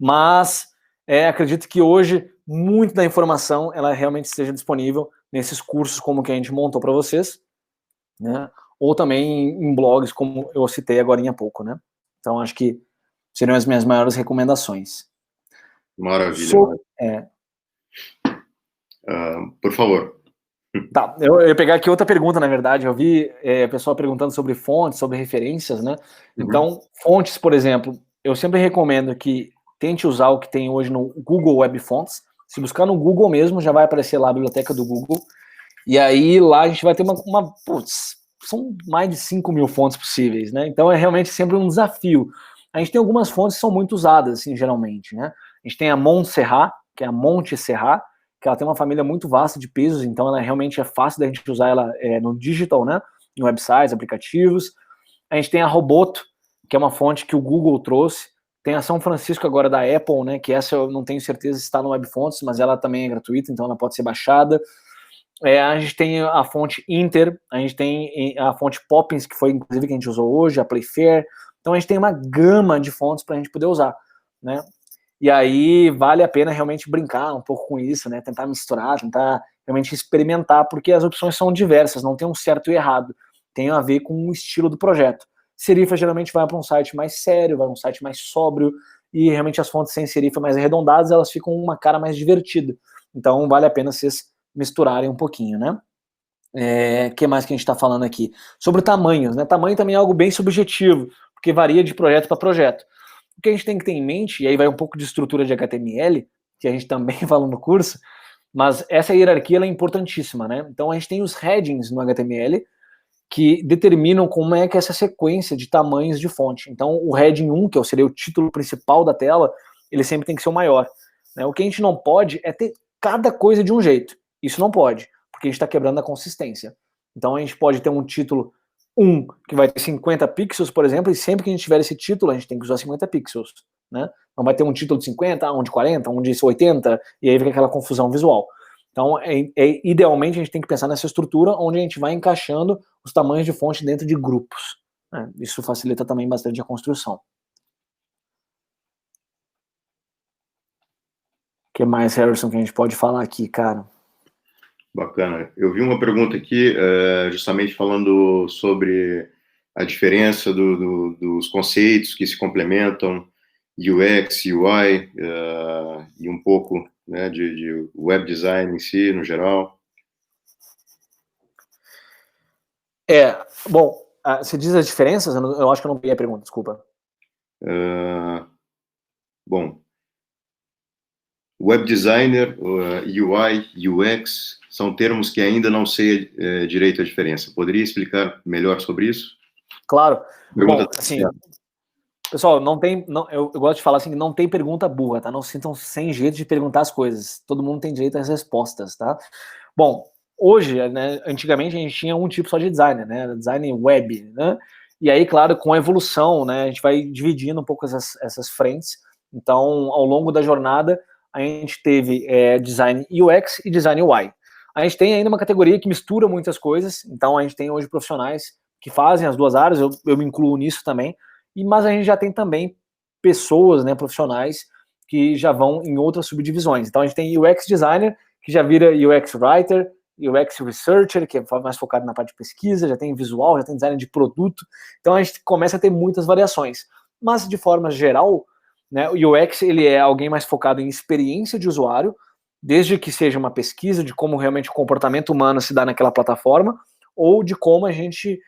Mas acredito que hoje muito da informação ela realmente esteja disponível nesses cursos como que a gente montou para vocês, né? Ou também em blogs como eu citei agora há pouco, né? Então acho que Seriam as minhas maiores recomendações. Maravilha. Por favor. Tá, eu ia pegar aqui outra pergunta, na verdade. Eu vi o pessoal perguntando sobre fontes, sobre referências, né? Então, fontes, por exemplo, eu sempre recomendo que tente usar o que tem hoje no Google Web Fonts. Se buscar no Google mesmo, já vai aparecer lá a biblioteca do Google. E aí lá a gente vai ter são mais de 5.000 fontes possíveis, né? Então é realmente sempre um desafio. A gente tem algumas fontes que são muito usadas, assim, geralmente, né? A gente tem a Montserrat, que é a Montserrat, que ela tem uma família muito vasta de pesos, então ela realmente é fácil da gente usar ela no digital, né? Em websites, aplicativos. A gente tem a Roboto, que é uma fonte que o Google trouxe. Tem a São Francisco agora da Apple, né? Que essa eu não tenho certeza se está no Web Fonts, mas ela também é gratuita, então ela pode ser baixada. A gente tem a fonte Inter, a gente tem a fonte Poppins, que foi inclusive que a gente usou hoje, a Playfair. Então a gente tem uma gama de fontes para a gente poder usar, né? E aí vale a pena realmente brincar um pouco com isso, né? Tentar misturar, tentar realmente experimentar, porque as opções são diversas, não tem um certo e errado, tem a ver com o estilo do projeto. Serifa geralmente vai para um site mais sério, vai para um site mais sóbrio, e realmente as fontes sem serifa mais arredondadas, elas ficam uma cara mais divertida. Então vale a pena vocês misturarem um pouquinho, né? Que mais que a gente está falando aqui? Sobre tamanhos, né? Tamanho também é algo bem subjetivo, porque varia de projeto para projeto. O que a gente tem que ter em mente, e aí vai um pouco de estrutura de HTML, que a gente também fala no curso, mas essa hierarquia ela é importantíssima, né? Então a gente tem os headings no HTML que determinam como é que é essa sequência de tamanhos de fonte. Então o heading 1, que seria o título principal da tela, ele sempre tem que ser o maior, né? O que a gente não pode é ter cada coisa de um jeito. Isso não pode, porque a gente está quebrando a consistência. Então a gente pode ter um título 1 que vai ter 50 pixels, por exemplo, e sempre que a gente tiver esse título, a gente tem que usar 50 pixels, né? Não vai ter um título de 50, um de 40, um de 80, e aí fica aquela confusão visual. Então, idealmente, a gente tem que pensar nessa estrutura onde a gente vai encaixando os tamanhos de fonte dentro de grupos, né? Isso facilita também bastante a construção. O que mais, Harrison, que a gente pode falar aqui, cara? Bacana. Eu vi uma pergunta aqui, justamente falando sobre a diferença dos conceitos que se complementam, UX, UI, e um pouco, né, de web design em si, no geral. Bom, você diz as diferenças? Eu acho que eu não peguei a pergunta, desculpa. Bom, web designer, UI, UX, são termos que ainda não sei direito a diferença. Poderia explicar melhor sobre isso? Claro. Bom, assim, pessoal, eu gosto de falar assim, que não tem pergunta burra, tá? Não se sintam sem jeito de perguntar as coisas. Todo mundo tem direito às respostas, tá? Bom, hoje, né, antigamente a gente tinha um tipo só de designer, né? Design web, né? E aí, claro, com a evolução, né, a gente vai dividindo um pouco essas frentes. Então, ao longo da jornada, a gente teve design UX e design UI. A gente tem ainda uma categoria que mistura muitas coisas, então a gente tem hoje profissionais que fazem as duas áreas, eu me incluo nisso também, mas a gente já tem também pessoas, né, profissionais, que já vão em outras subdivisões. Então a gente tem UX designer, que já vira UX writer, UX researcher, que é mais focado na parte de pesquisa, já tem visual, já tem design de produto. Então a gente começa a ter muitas variações. Mas de forma geral, né, o UX ele é alguém mais focado em experiência de usuário, desde que seja uma pesquisa de como realmente o comportamento humano se dá naquela plataforma, ou de como a gente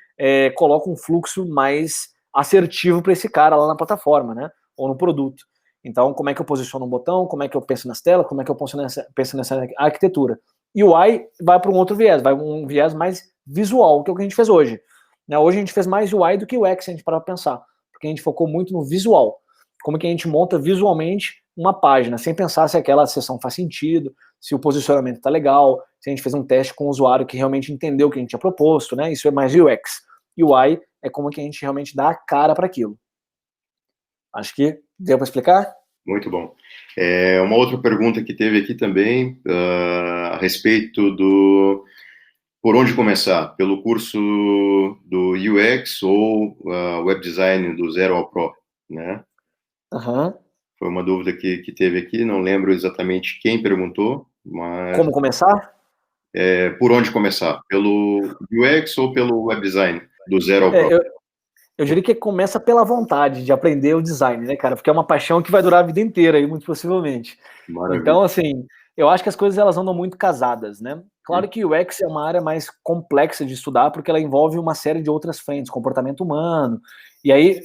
coloca um fluxo mais assertivo para esse cara lá na plataforma, né? Ou no produto. Então, como é que eu posiciono um botão, como é que eu penso nas telas, como é que eu penso nessa arquitetura. E o UI vai para um outro viés, vai um viés mais visual, que é o que a gente fez hoje. Né? Hoje a gente fez mais UI do que UX, se a gente parar para pensar, porque a gente focou muito no visual. Como que a gente monta visualmente uma página, sem pensar se aquela seção faz sentido, se o posicionamento está legal, se a gente fez um teste com o usuário que realmente entendeu o que a gente tinha proposto, né? Isso é mais UX. UI é como que a gente realmente dá a cara para aquilo. Acho que deu para explicar? Muito bom. Uma outra pergunta que teve aqui também, a respeito do por onde começar? Pelo curso do UX ou Web Design do Zero ao Pro, né? Uhum. Foi uma dúvida que teve aqui, não lembro exatamente quem perguntou, mas... Como começar? Por onde começar? Pelo UX ou pelo Web Design do Zero ao Pro? Eu diria que começa pela vontade de aprender o design, né, cara? Porque é uma paixão que vai durar a vida inteira aí, muito possivelmente. Maravilha. Então, assim, eu acho que as coisas elas andam muito casadas, né? Claro que o UX é uma área mais complexa de estudar porque ela envolve uma série de outras frentes, comportamento humano. E aí,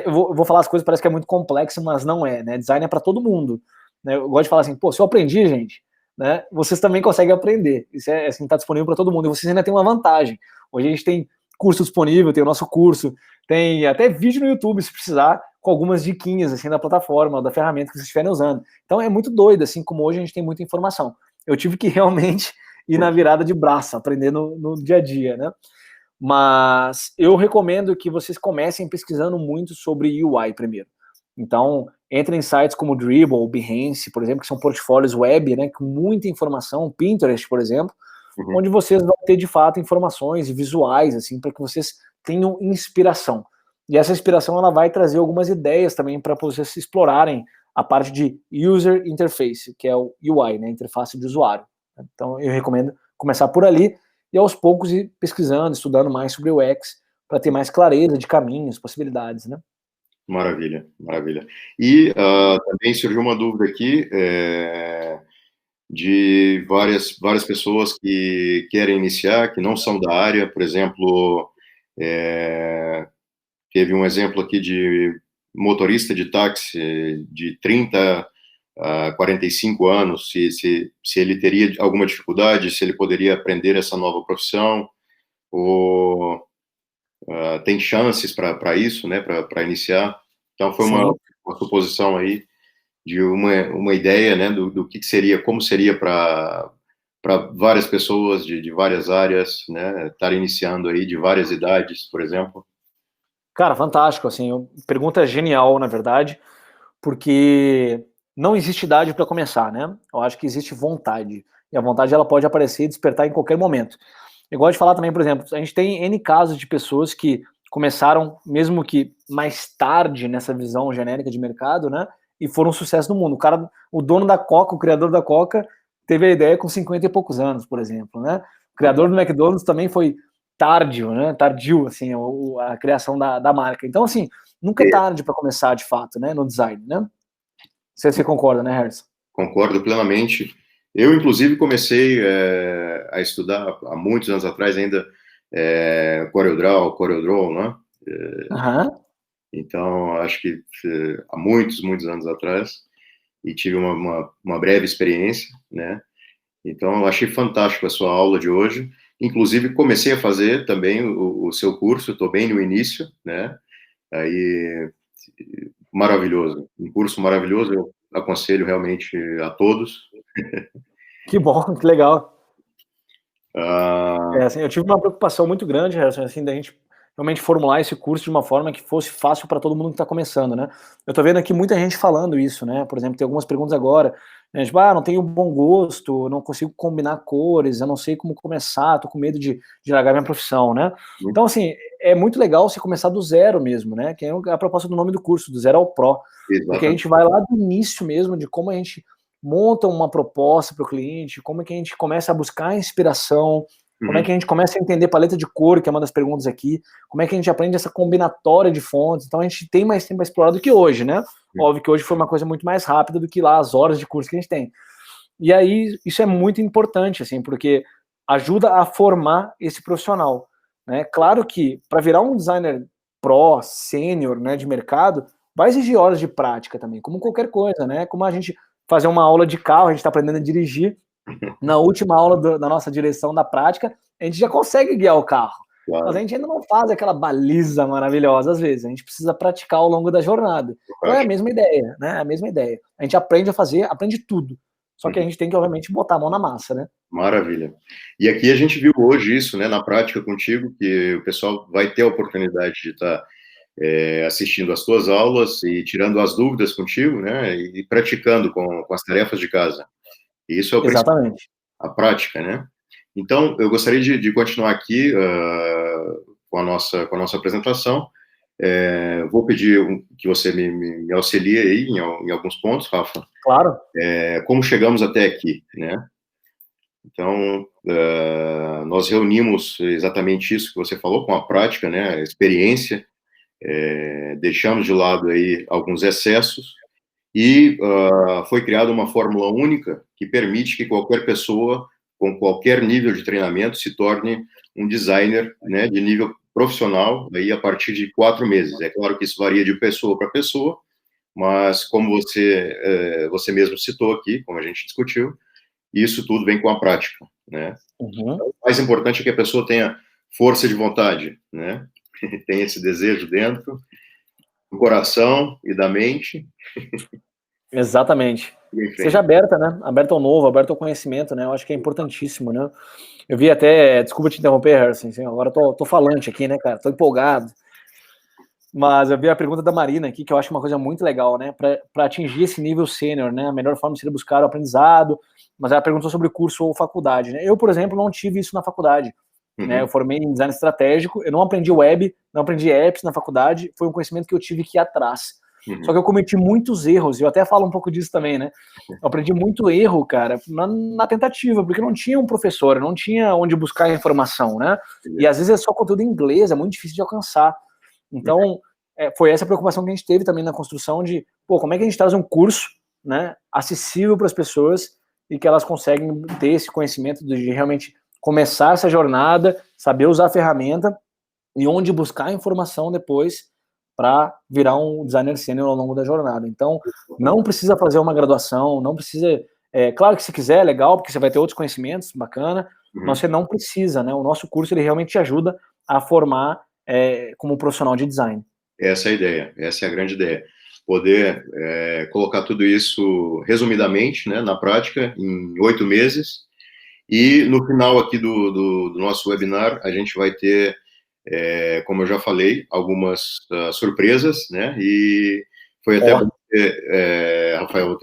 eu vou falar as coisas, parece que é muito complexo, mas não é, né? Design é para todo mundo. Né? Eu gosto de falar assim, pô, se eu aprendi, gente, né? Vocês também conseguem aprender. Isso é assim, tá disponível para todo mundo. E vocês ainda têm uma vantagem. Hoje a gente tem curso disponível, tem o nosso curso, tem até vídeo no YouTube, se precisar, com algumas diquinhas assim da plataforma, da ferramenta que vocês estiverem usando. Então é muito doido, assim como hoje a gente tem muita informação. Eu tive que realmente ir na virada de braço, aprender no dia a dia, né? Mas eu recomendo que vocês comecem pesquisando muito sobre UI primeiro. Então, entrem em sites como Dribbble, Behance, por exemplo, que são portfólios web, né, com muita informação, Pinterest, por exemplo, Uhum. onde vocês vão ter de fato informações e visuais, assim, para que vocês tenham inspiração. E essa inspiração ela vai trazer algumas ideias também para vocês explorarem a parte de User Interface, que é o UI, né, interface de usuário. Então, eu recomendo começar por ali e aos poucos ir pesquisando, estudando mais sobre o UX para ter mais clareza de caminhos, possibilidades, né? Maravilha, maravilha. E também surgiu uma dúvida aqui de várias pessoas que querem iniciar, que não são da área, por exemplo, teve um exemplo aqui de motorista de táxi de 30 a 45 anos, se ele teria alguma dificuldade, se ele poderia aprender essa nova profissão, ou tem chances para isso, né, para iniciar. Então, foi Sim. uma suposição aí de uma ideia, né, do que seria, como seria para várias pessoas de várias áreas, né, estar iniciando aí de várias idades, por exemplo. Cara, fantástico, assim, pergunta genial, na verdade, porque não existe idade para começar, né? Eu acho que existe vontade. E a vontade ela pode aparecer e despertar em qualquer momento. Eu gosto de falar também, por exemplo, a gente tem N casos de pessoas que começaram, mesmo que mais tarde nessa visão genérica de mercado, né? E foram um sucesso no mundo. O cara, o dono da Coca, o criador da Coca, teve a ideia com 50 e poucos anos, por exemplo, né? O criador do McDonald's também foi tardio, né? Tardio, assim, a criação da marca. Então, assim, nunca é tarde para começar, de fato, né? No design, né? Você concorda, né, Harrison? Concordo plenamente. Eu, inclusive, comecei a estudar há muitos anos atrás ainda CorelDRAW, né? Aham. Então, acho que há muitos anos atrás, e tive uma breve experiência, né? Então, eu achei fantástico a sua aula de hoje. Inclusive, comecei a fazer também o seu curso, estou bem no início, né? Aí, maravilhoso, um curso maravilhoso, eu aconselho realmente a todos. Que bom, que legal. Ah, Assim, eu tive uma preocupação muito grande, Harrison, assim, da gente realmente formular esse curso de uma forma que fosse fácil para todo mundo que está começando, né? Eu tô vendo aqui muita gente falando isso, né? Por exemplo, tem algumas perguntas agora, né? Tipo, não tenho bom gosto, não consigo combinar cores, eu não sei como começar, tô com medo de largar minha profissão, né? Então, assim, é muito legal você começar do zero mesmo, né? Que é a proposta do nome do curso, do zero ao pro, porque a exatamente. gente vai lá do início mesmo de como a gente monta uma proposta para o cliente, como é que a gente começa a buscar inspiração, como é Uhum. que a gente começa a entender paleta de cor, que é uma das perguntas aqui, como é que a gente aprende essa combinatória de fontes, então a gente tem mais tempo a explorar do que hoje, né? Óbvio que hoje foi uma coisa muito mais rápida do que lá as horas de curso que a gente tem. E aí, isso é muito importante, assim, porque ajuda a formar esse profissional, né? Claro que para virar um designer pro, sênior, né, de mercado, vai exigir horas de prática também, como qualquer coisa, né? Como a gente fazer uma aula de carro, a gente está aprendendo a dirigir, na última aula da nossa direção da prática, a gente já consegue guiar o carro. Mas a Claro, gente ainda não faz aquela baliza maravilhosa às vezes. A gente precisa praticar ao longo da jornada. Então é a acho. mesma ideia, né? É a mesma ideia. A gente aprende a fazer, aprende tudo. Só que a Uhum. gente tem que, obviamente, botar a mão na massa, né? Maravilha. E aqui a gente viu hoje isso, né, na prática contigo, que o pessoal vai ter a oportunidade de estar assistindo às tuas aulas e tirando as dúvidas contigo, né, e praticando com as tarefas de casa. E isso é o principal, Exatamente. a prática, né? Então, eu gostaria de continuar aqui com a nossa apresentação. Vou pedir que você me auxilie aí em alguns pontos, Rafa. Claro. Como chegamos até aqui, né? Então, nós reunimos exatamente isso que você falou, com a prática, né, a experiência, deixamos de lado aí alguns excessos e foi criada uma fórmula única que permite que qualquer pessoa, com qualquer nível de treinamento, se torne um designer, né, de nível profissional, aí a partir de 4 meses. É claro que isso varia de pessoa para pessoa, mas como você mesmo citou aqui, como a gente discutiu, isso tudo vem com a prática, né? Uhum. O mais importante é que a pessoa tenha força de vontade, né? Tem esse desejo dentro do coração e da mente. Exatamente. Seja aberta, né? Aberta ao novo, aberta ao conhecimento, né? Eu acho que é importantíssimo, né? Eu vi até, desculpa te interromper, Harrison, assim, agora tô falante aqui, né, cara? Tô empolgado. Mas eu vi a pergunta da Marina aqui, que eu acho uma coisa muito legal, né? Para atingir esse nível sênior, né? A melhor forma seria buscar o aprendizado, mas ela perguntou sobre curso ou faculdade, né? Eu, por exemplo, não tive isso na faculdade. Né? Eu formei em design estratégico, eu não aprendi web, não aprendi apps na faculdade, foi um conhecimento que eu tive que ir atrás. Só que eu cometi muitos erros, e eu até falo um pouco disso também, né? Eu aprendi muito erro, cara, na tentativa, porque não tinha um professor, não tinha onde buscar informação, né? E às vezes é só conteúdo em inglês, é muito difícil de alcançar. Então, foi essa preocupação que a gente teve também na construção de, pô, como é que a gente traz um curso, né, acessível para as pessoas e que elas conseguem ter esse conhecimento de realmente começar essa jornada, saber usar a ferramenta e onde buscar a informação depois para virar um designer sênior ao longo da jornada. Então, não precisa fazer uma graduação, não precisa... claro que se quiser, é legal, porque você vai ter outros conhecimentos, bacana, mas você não precisa, né? O nosso curso, ele realmente te ajuda a formar como profissional de design. Essa é a ideia, essa é a grande ideia. Poder colocar tudo isso resumidamente, né, na prática, em 8 meses, e no final aqui do nosso webinar, a gente vai ter, como eu já falei, algumas surpresas, né, e foi até bom, Rafael,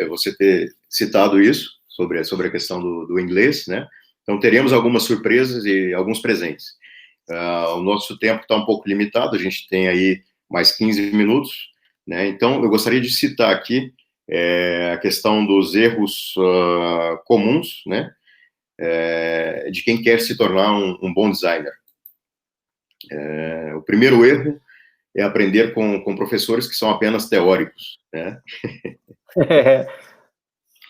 você ter citado isso, sobre a questão do inglês, né, então teremos algumas surpresas e alguns presentes. O nosso tempo está um pouco limitado, a gente tem aí mais 15 minutos, né? Então, eu gostaria de citar aqui a questão dos erros comuns, né? De quem quer se tornar um bom designer. O primeiro erro é aprender com professores que são apenas teóricos, né?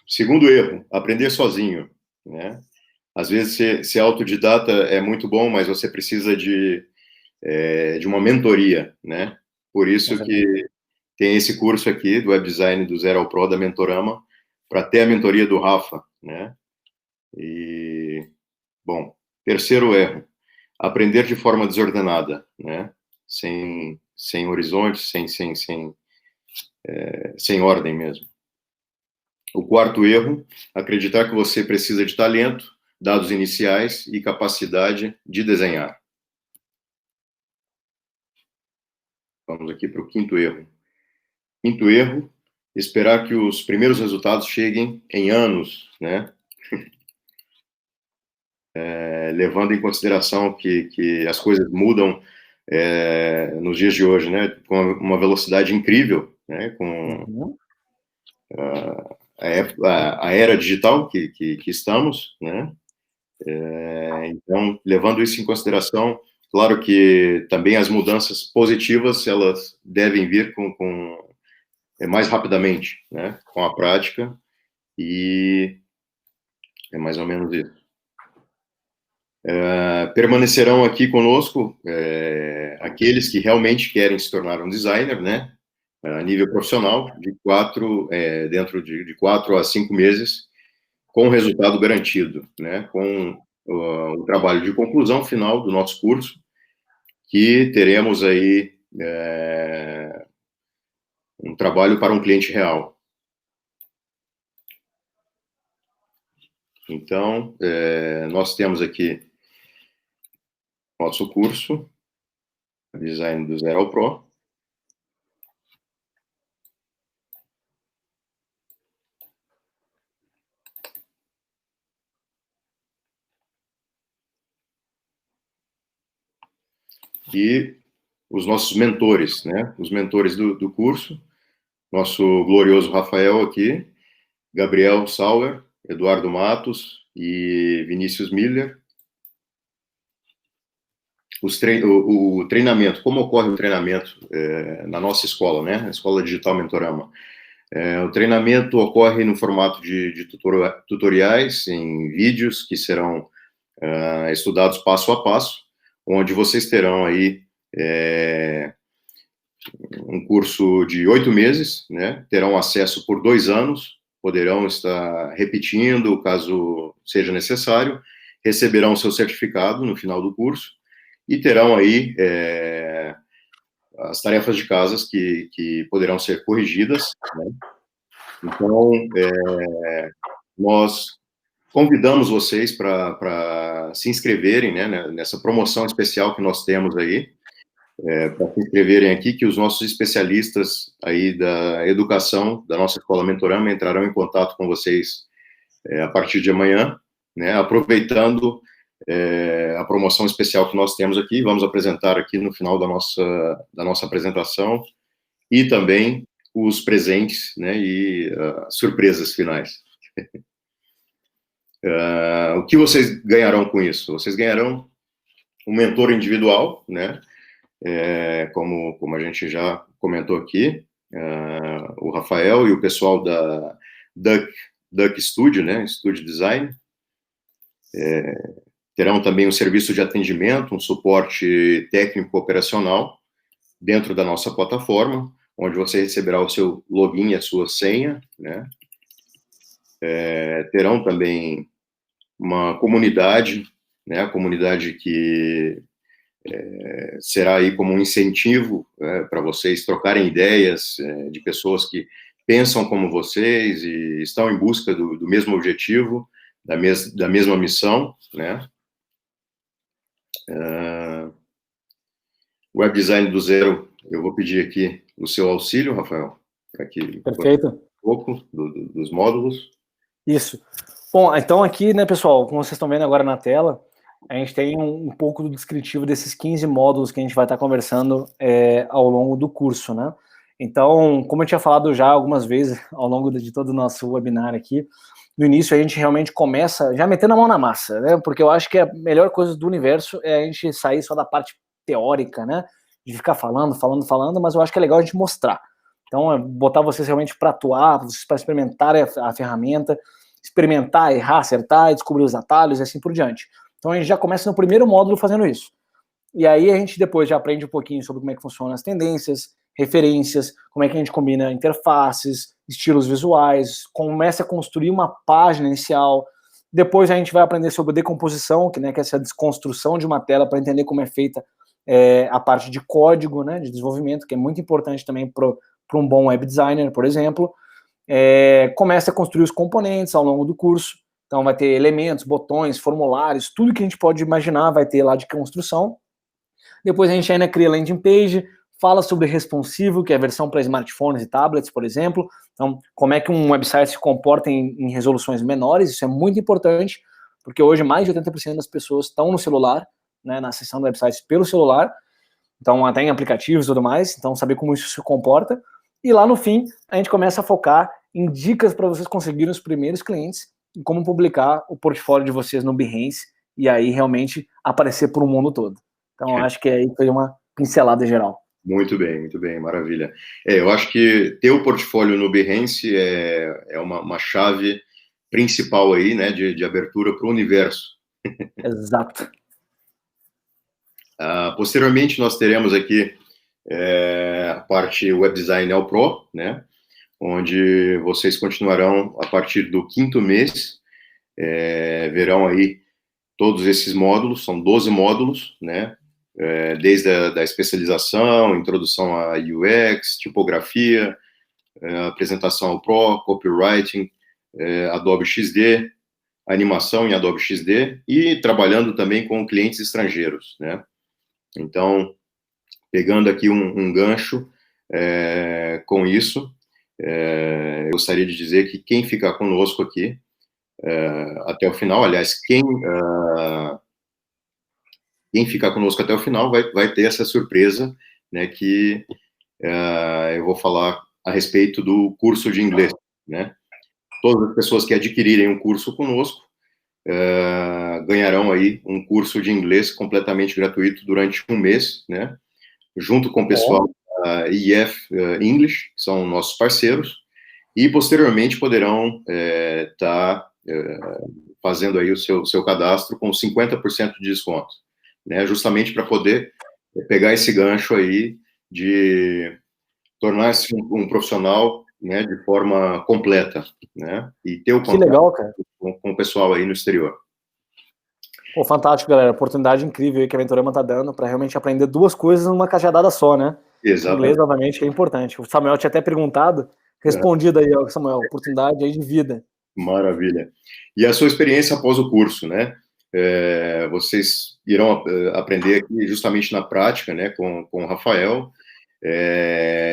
Segundo erro, aprender sozinho, né? Às vezes, ser autodidata é muito bom, mas você precisa de uma mentoria, né? Por isso que tem esse curso aqui do Web Design do Zero ao Pro da Mentorama, para ter a mentoria do Rafa, né? E, bom, terceiro erro, aprender de forma desordenada, né? Sem horizonte, sem ordem mesmo. O quarto erro, acreditar que você precisa de talento, dados iniciais e capacidade de desenhar. Vamos aqui para o quinto erro. Quinto erro, esperar que os primeiros resultados cheguem em anos, né? Levando em consideração que as coisas mudam nos dias de hoje, né? Com uma velocidade incrível, né? Com a era digital que estamos, né? Então, levando isso em consideração, claro que também as mudanças positivas, elas devem vir mais rapidamente, né? Com a prática, e é mais ou menos isso. Permanecerão aqui conosco aqueles que realmente querem se tornar um designer, né? A nível profissional, dentro de 4 a 5 meses, com resultado garantido, né? Com o trabalho de conclusão final do nosso curso, que teremos aí um trabalho para um cliente real. Então, nós temos aqui nosso curso, Design do Zero ao Pro. E os nossos mentores, né? Os mentores do curso, nosso glorioso Rafael aqui, Gabriel Sauer, Eduardo Matos e Vinícius Miller. o treinamento, como ocorre o treinamento na nossa escola, né? A Escola Digital Mentorama. O treinamento ocorre no formato de tutoriais, em vídeos que serão estudados passo a passo, onde vocês terão aí um curso de 8 meses, né? Terão acesso por 2 anos, poderão estar repetindo, caso seja necessário, receberão seu certificado no final do curso, e terão aí as tarefas de casa que poderão ser corrigidas, né? Então, nós convidamos vocês para se inscreverem, né, nessa promoção especial que nós temos aí, para se inscreverem aqui, que os nossos especialistas aí da educação da nossa Escola Mentorama entrarão em contato com vocês a partir de amanhã, né, aproveitando a promoção especial que nós temos aqui. Vamos apresentar aqui no final da nossa apresentação, e também os presentes, né, e surpresas finais. O que vocês ganharão com isso? Vocês ganharão um mentor individual, né, como a gente já comentou aqui, o Rafael e o pessoal da Duck Studio, né, Studio Design, terão também um serviço de atendimento, um suporte técnico operacional dentro da nossa plataforma, onde você receberá o seu login e a sua senha, né? Terão também uma comunidade, né? A comunidade que será aí como um incentivo para vocês trocarem ideias de pessoas que pensam como vocês e estão em busca do mesmo objetivo, da mesma missão, né? Web design do zero, eu vou pedir aqui o seu auxílio, Rafael, para que Perfeito. um pouco dos módulos. Isso. Bom, então aqui, né, pessoal, como vocês estão vendo agora na tela, a gente tem um pouco do descritivo desses 15 módulos que a gente vai estar conversando ao longo do curso, né? Então, como eu tinha falado já algumas vezes ao longo de todo o nosso webinar aqui, no início a gente realmente começa já metendo a mão na massa, né? Porque eu acho que a melhor coisa do universo é a gente sair só da parte teórica, né? De ficar falando, mas eu acho que é legal a gente mostrar. Então, é botar vocês realmente para atuar, vocês para experimentarem a ferramenta, experimentar, errar, acertar, descobrir os atalhos e assim por diante. Então, a gente já começa no primeiro módulo fazendo isso. E aí a gente depois já aprende um pouquinho sobre como é que funcionam as tendências, referências, como é que a gente combina interfaces, estilos visuais, começa a construir uma página inicial. Depois a gente vai aprender sobre decomposição, que é essa desconstrução de uma tela para entender como é feita a parte de código, né, de desenvolvimento, que é muito importante também para um bom web designer, por exemplo. Começa a construir os componentes ao longo do curso. Então vai ter elementos, botões, formulários, tudo que a gente pode imaginar vai ter lá de construção. Depois a gente ainda cria landing page, fala sobre responsivo, que é a versão para smartphones e tablets, por exemplo. Então, como é que um website se comporta em resoluções menores, isso é muito importante, porque hoje mais de 80% das pessoas estão no celular, né, na acessão do website pelo celular, então até em aplicativos e tudo mais, então saber como isso se comporta. E lá no fim, a gente começa a focar em dicas para vocês conseguirem os primeiros clientes e como publicar o portfólio de vocês no Behance e aí realmente aparecer para o mundo todo. Então, acho que aí foi uma pincelada geral. Muito bem, maravilha. Eu acho que ter o portfólio no Behance é uma chave principal aí, né, de abertura para o universo. Exato. Posteriormente, nós teremos aqui a parte Web Design All Pro, né, onde vocês continuarão a partir do 5º mês, verão aí todos esses módulos, são 12 módulos, né, desde a especialização, introdução a UX, tipografia, apresentação ao Pro, copywriting, Adobe XD, animação em Adobe XD e trabalhando também com clientes estrangeiros, né? Então, pegando aqui um gancho com isso, eu gostaria de dizer que quem ficar conosco aqui até o final, aliás, quem ficar conosco até o final vai ter essa surpresa, né, que eu vou falar a respeito do curso de inglês, né? Todas as pessoas que adquirirem um curso conosco ganharão aí um curso de inglês completamente gratuito durante um mês, né? Junto com o pessoal da EF English, que são nossos parceiros, e posteriormente poderão estar fazendo aí o seu cadastro com 50% de desconto, né? Justamente para poder pegar esse gancho aí de tornar-se um profissional, né, de forma completa, né? E ter o Que contato legal, cara. com o pessoal aí no exterior. Pô, fantástico, galera. Oportunidade incrível aí que a Ventorama tá dando para realmente aprender duas coisas numa cajadada só, né? Inglês, Exatamente. novamente, que é importante. O Samuel tinha até perguntado, respondido aí, ó, Samuel, oportunidade aí de vida. Maravilha. E a sua experiência após o curso, né? Vocês irão aprender aqui justamente na prática, né, com o Rafael,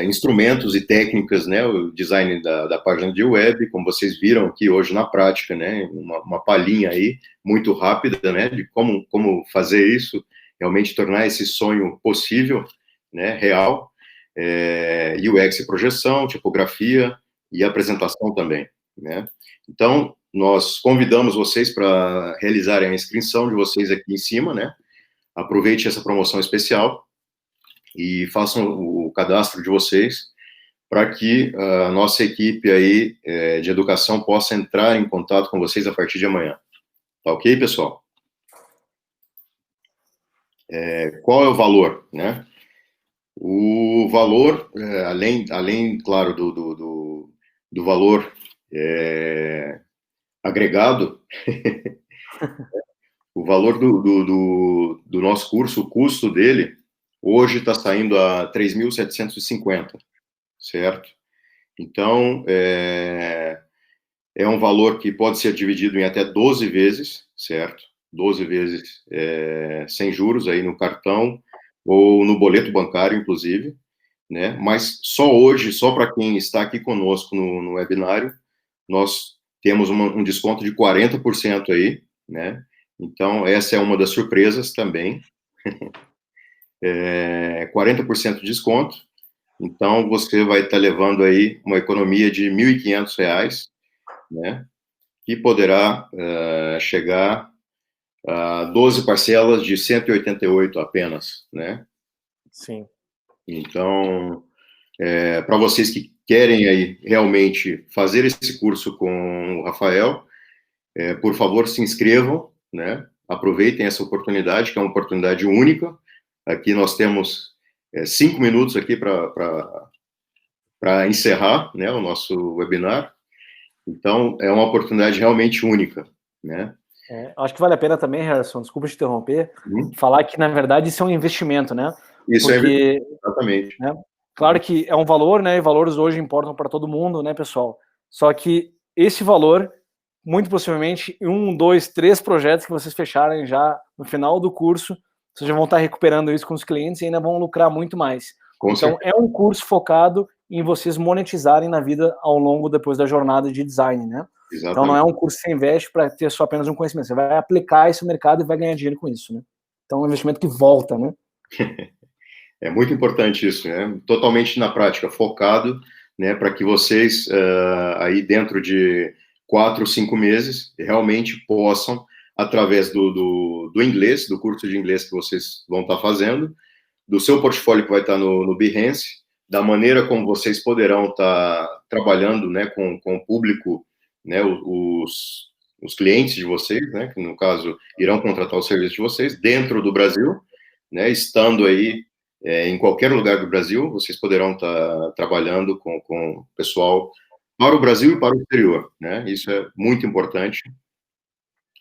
instrumentos e técnicas, né, o design da página de web, como vocês viram aqui hoje na prática, né, uma palhinha aí, muito rápida, né, de como fazer isso, realmente tornar esse sonho possível, né, real, UX e projeção, tipografia e apresentação também, né. Então, nós convidamos vocês para realizarem a inscrição de vocês aqui em cima, né, aproveite essa promoção especial e façam o cadastro de vocês para que a nossa equipe aí de educação possa entrar em contato com vocês a partir de amanhã. Tá ok, pessoal? Qual é o valor, né? O valor, além, claro, do valor agregado, o valor do nosso curso, o custo dele, hoje está saindo a 3.750, certo? Então, é um valor que pode ser dividido em até 12 vezes, certo? 12 vezes sem juros aí no cartão ou no boleto bancário, inclusive, né? Mas só hoje, só para quem está aqui conosco no webinário, nós temos um desconto de 40% aí, né? Então, essa é uma das surpresas também. 40% de desconto. Então, você vai estar levando aí uma economia de R$ 1.500, né? Que poderá chegar a 12 parcelas de 188 apenas, né? Sim. Então, para vocês que querem aí realmente fazer esse curso com o Rafael, por favor, se inscrevam, né? Aproveitem essa oportunidade, que é uma oportunidade única. Aqui nós temos 5 minutos aqui para encerrar, né, o nosso webinar. Então, é uma oportunidade realmente única, né? Acho que vale a pena também, Harrison, desculpa te interromper, falar que, na verdade, isso é um investimento, né? Isso porque, exatamente. Né, claro que é um valor, né? E valores hoje importam para todo mundo, né, pessoal? Só que esse valor, muito possivelmente, em 1, 2, 3 projetos que vocês fecharem já no final do curso, vocês já vão estar recuperando isso com os clientes e ainda vão lucrar muito mais. Então, é um curso focado em vocês monetizarem na vida ao longo depois da jornada de design, né? Exatamente. Então, não é um curso que você investe para ter só apenas um conhecimento, você vai aplicar esse mercado e vai ganhar dinheiro com isso, né? Então, é um investimento que volta, né? É muito importante isso, né? Totalmente na prática, focado, né? Para que vocês, aí dentro de 4 ou 5 meses, realmente possam, através do inglês, do curso de inglês que vocês vão estar fazendo, do seu portfólio que vai estar no Behance, da maneira como vocês poderão estar trabalhando, né, com o público, né, os clientes de vocês, né, que no caso irão contratar o serviço de vocês dentro do Brasil, né, estando aí em qualquer lugar do Brasil, vocês poderão estar trabalhando com o pessoal para o Brasil e para o exterior, né? Isso é muito importante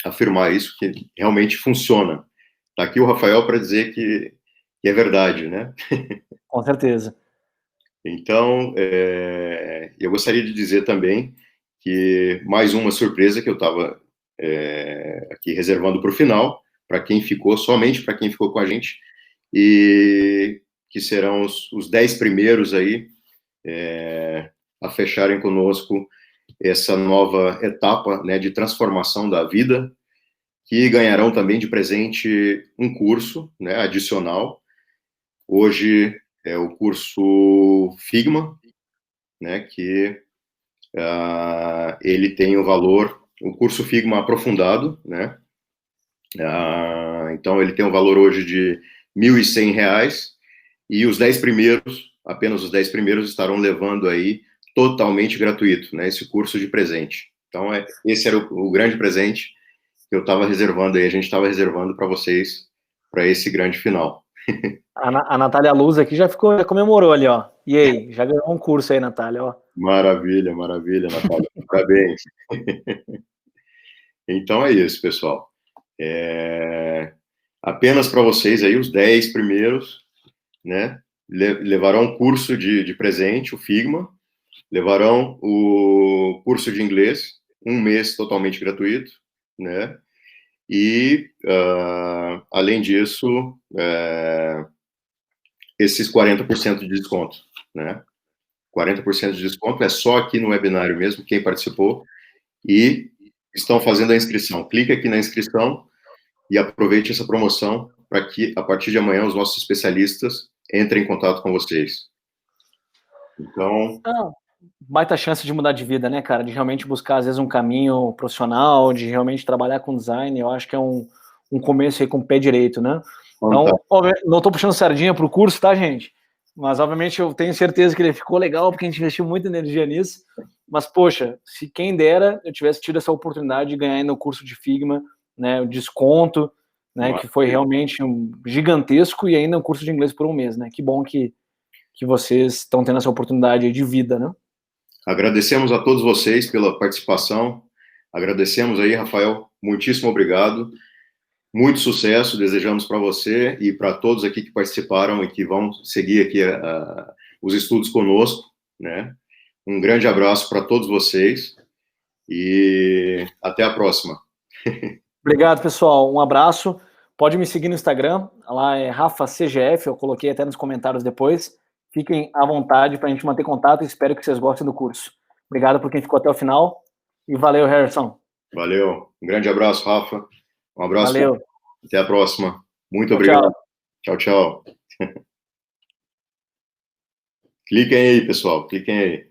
afirmar isso, que realmente funciona. Está aqui o Rafael para dizer que é verdade, né? Com certeza. Então, eu gostaria de dizer também que mais uma surpresa que eu estava aqui reservando para o final, para quem ficou, somente para quem ficou com a gente, e que serão os 10 primeiros aí a fecharem conosco essa nova etapa, né, de transformação da vida, que ganharão também de presente um curso, né, adicional. Hoje é o curso Figma, né, que ele tem o valor, o curso Figma aprofundado, né, Então, ele tem um valor hoje de R$ 1.100, e os 10 primeiros, apenas os 10 primeiros, estarão levando aí totalmente gratuito, né, esse curso de presente. Então, esse era o grande presente que eu estava reservando aí, a gente estava reservando para vocês, para esse grande final. A Natália Luz aqui já comemorou ali, ó. E aí, já ganhou um curso aí, Natália, ó. Maravilha, maravilha, Natália. Parabéns. Então é isso, pessoal. Apenas para vocês aí, os 10 primeiros, né, levarão um curso de presente, o Figma, levarão o curso de inglês, um mês totalmente gratuito, né, e, além disso, esses 40% de desconto, né, 40% de desconto é só aqui no webinário mesmo, quem participou, e estão fazendo a inscrição. Clique aqui na inscrição e aproveite essa promoção para que, a partir de amanhã, os nossos especialistas entrem em contato com vocês. Então... baita chance de mudar de vida, né, cara? De realmente buscar, às vezes, um caminho profissional, de realmente trabalhar com design. Eu acho que é um começo aí com o pé direito, né? Então, não tô puxando sardinha pro curso, tá, gente? Mas, obviamente, eu tenho certeza que ele ficou legal, porque a gente investiu muita energia nisso. Mas, poxa, se quem dera eu tivesse tido essa oportunidade de ganhar ainda o curso de Figma, né, o desconto, né, que foi realmente gigantesco, e ainda um curso de inglês por um mês, né? Que bom que vocês estão tendo essa oportunidade de vida, né? Agradecemos a todos vocês pela participação. Agradecemos aí, Rafael. Muitíssimo obrigado. Muito sucesso desejamos para você e para todos aqui que participaram e que vão seguir aqui os estudos conosco, né? Um grande abraço para todos vocês e até a próxima. Obrigado, pessoal. Um abraço. Pode me seguir no Instagram, lá é RafaCGF, eu coloquei até nos comentários depois. Fiquem à vontade para a gente manter contato e espero que vocês gostem do curso. Obrigado por quem ficou até o final e valeu, Harrison. Valeu. Um grande abraço, Rafa. Um abraço. Valeu. Até a próxima. Muito obrigado. Tchau, tchau. Cliquem aí, pessoal. Cliquem aí.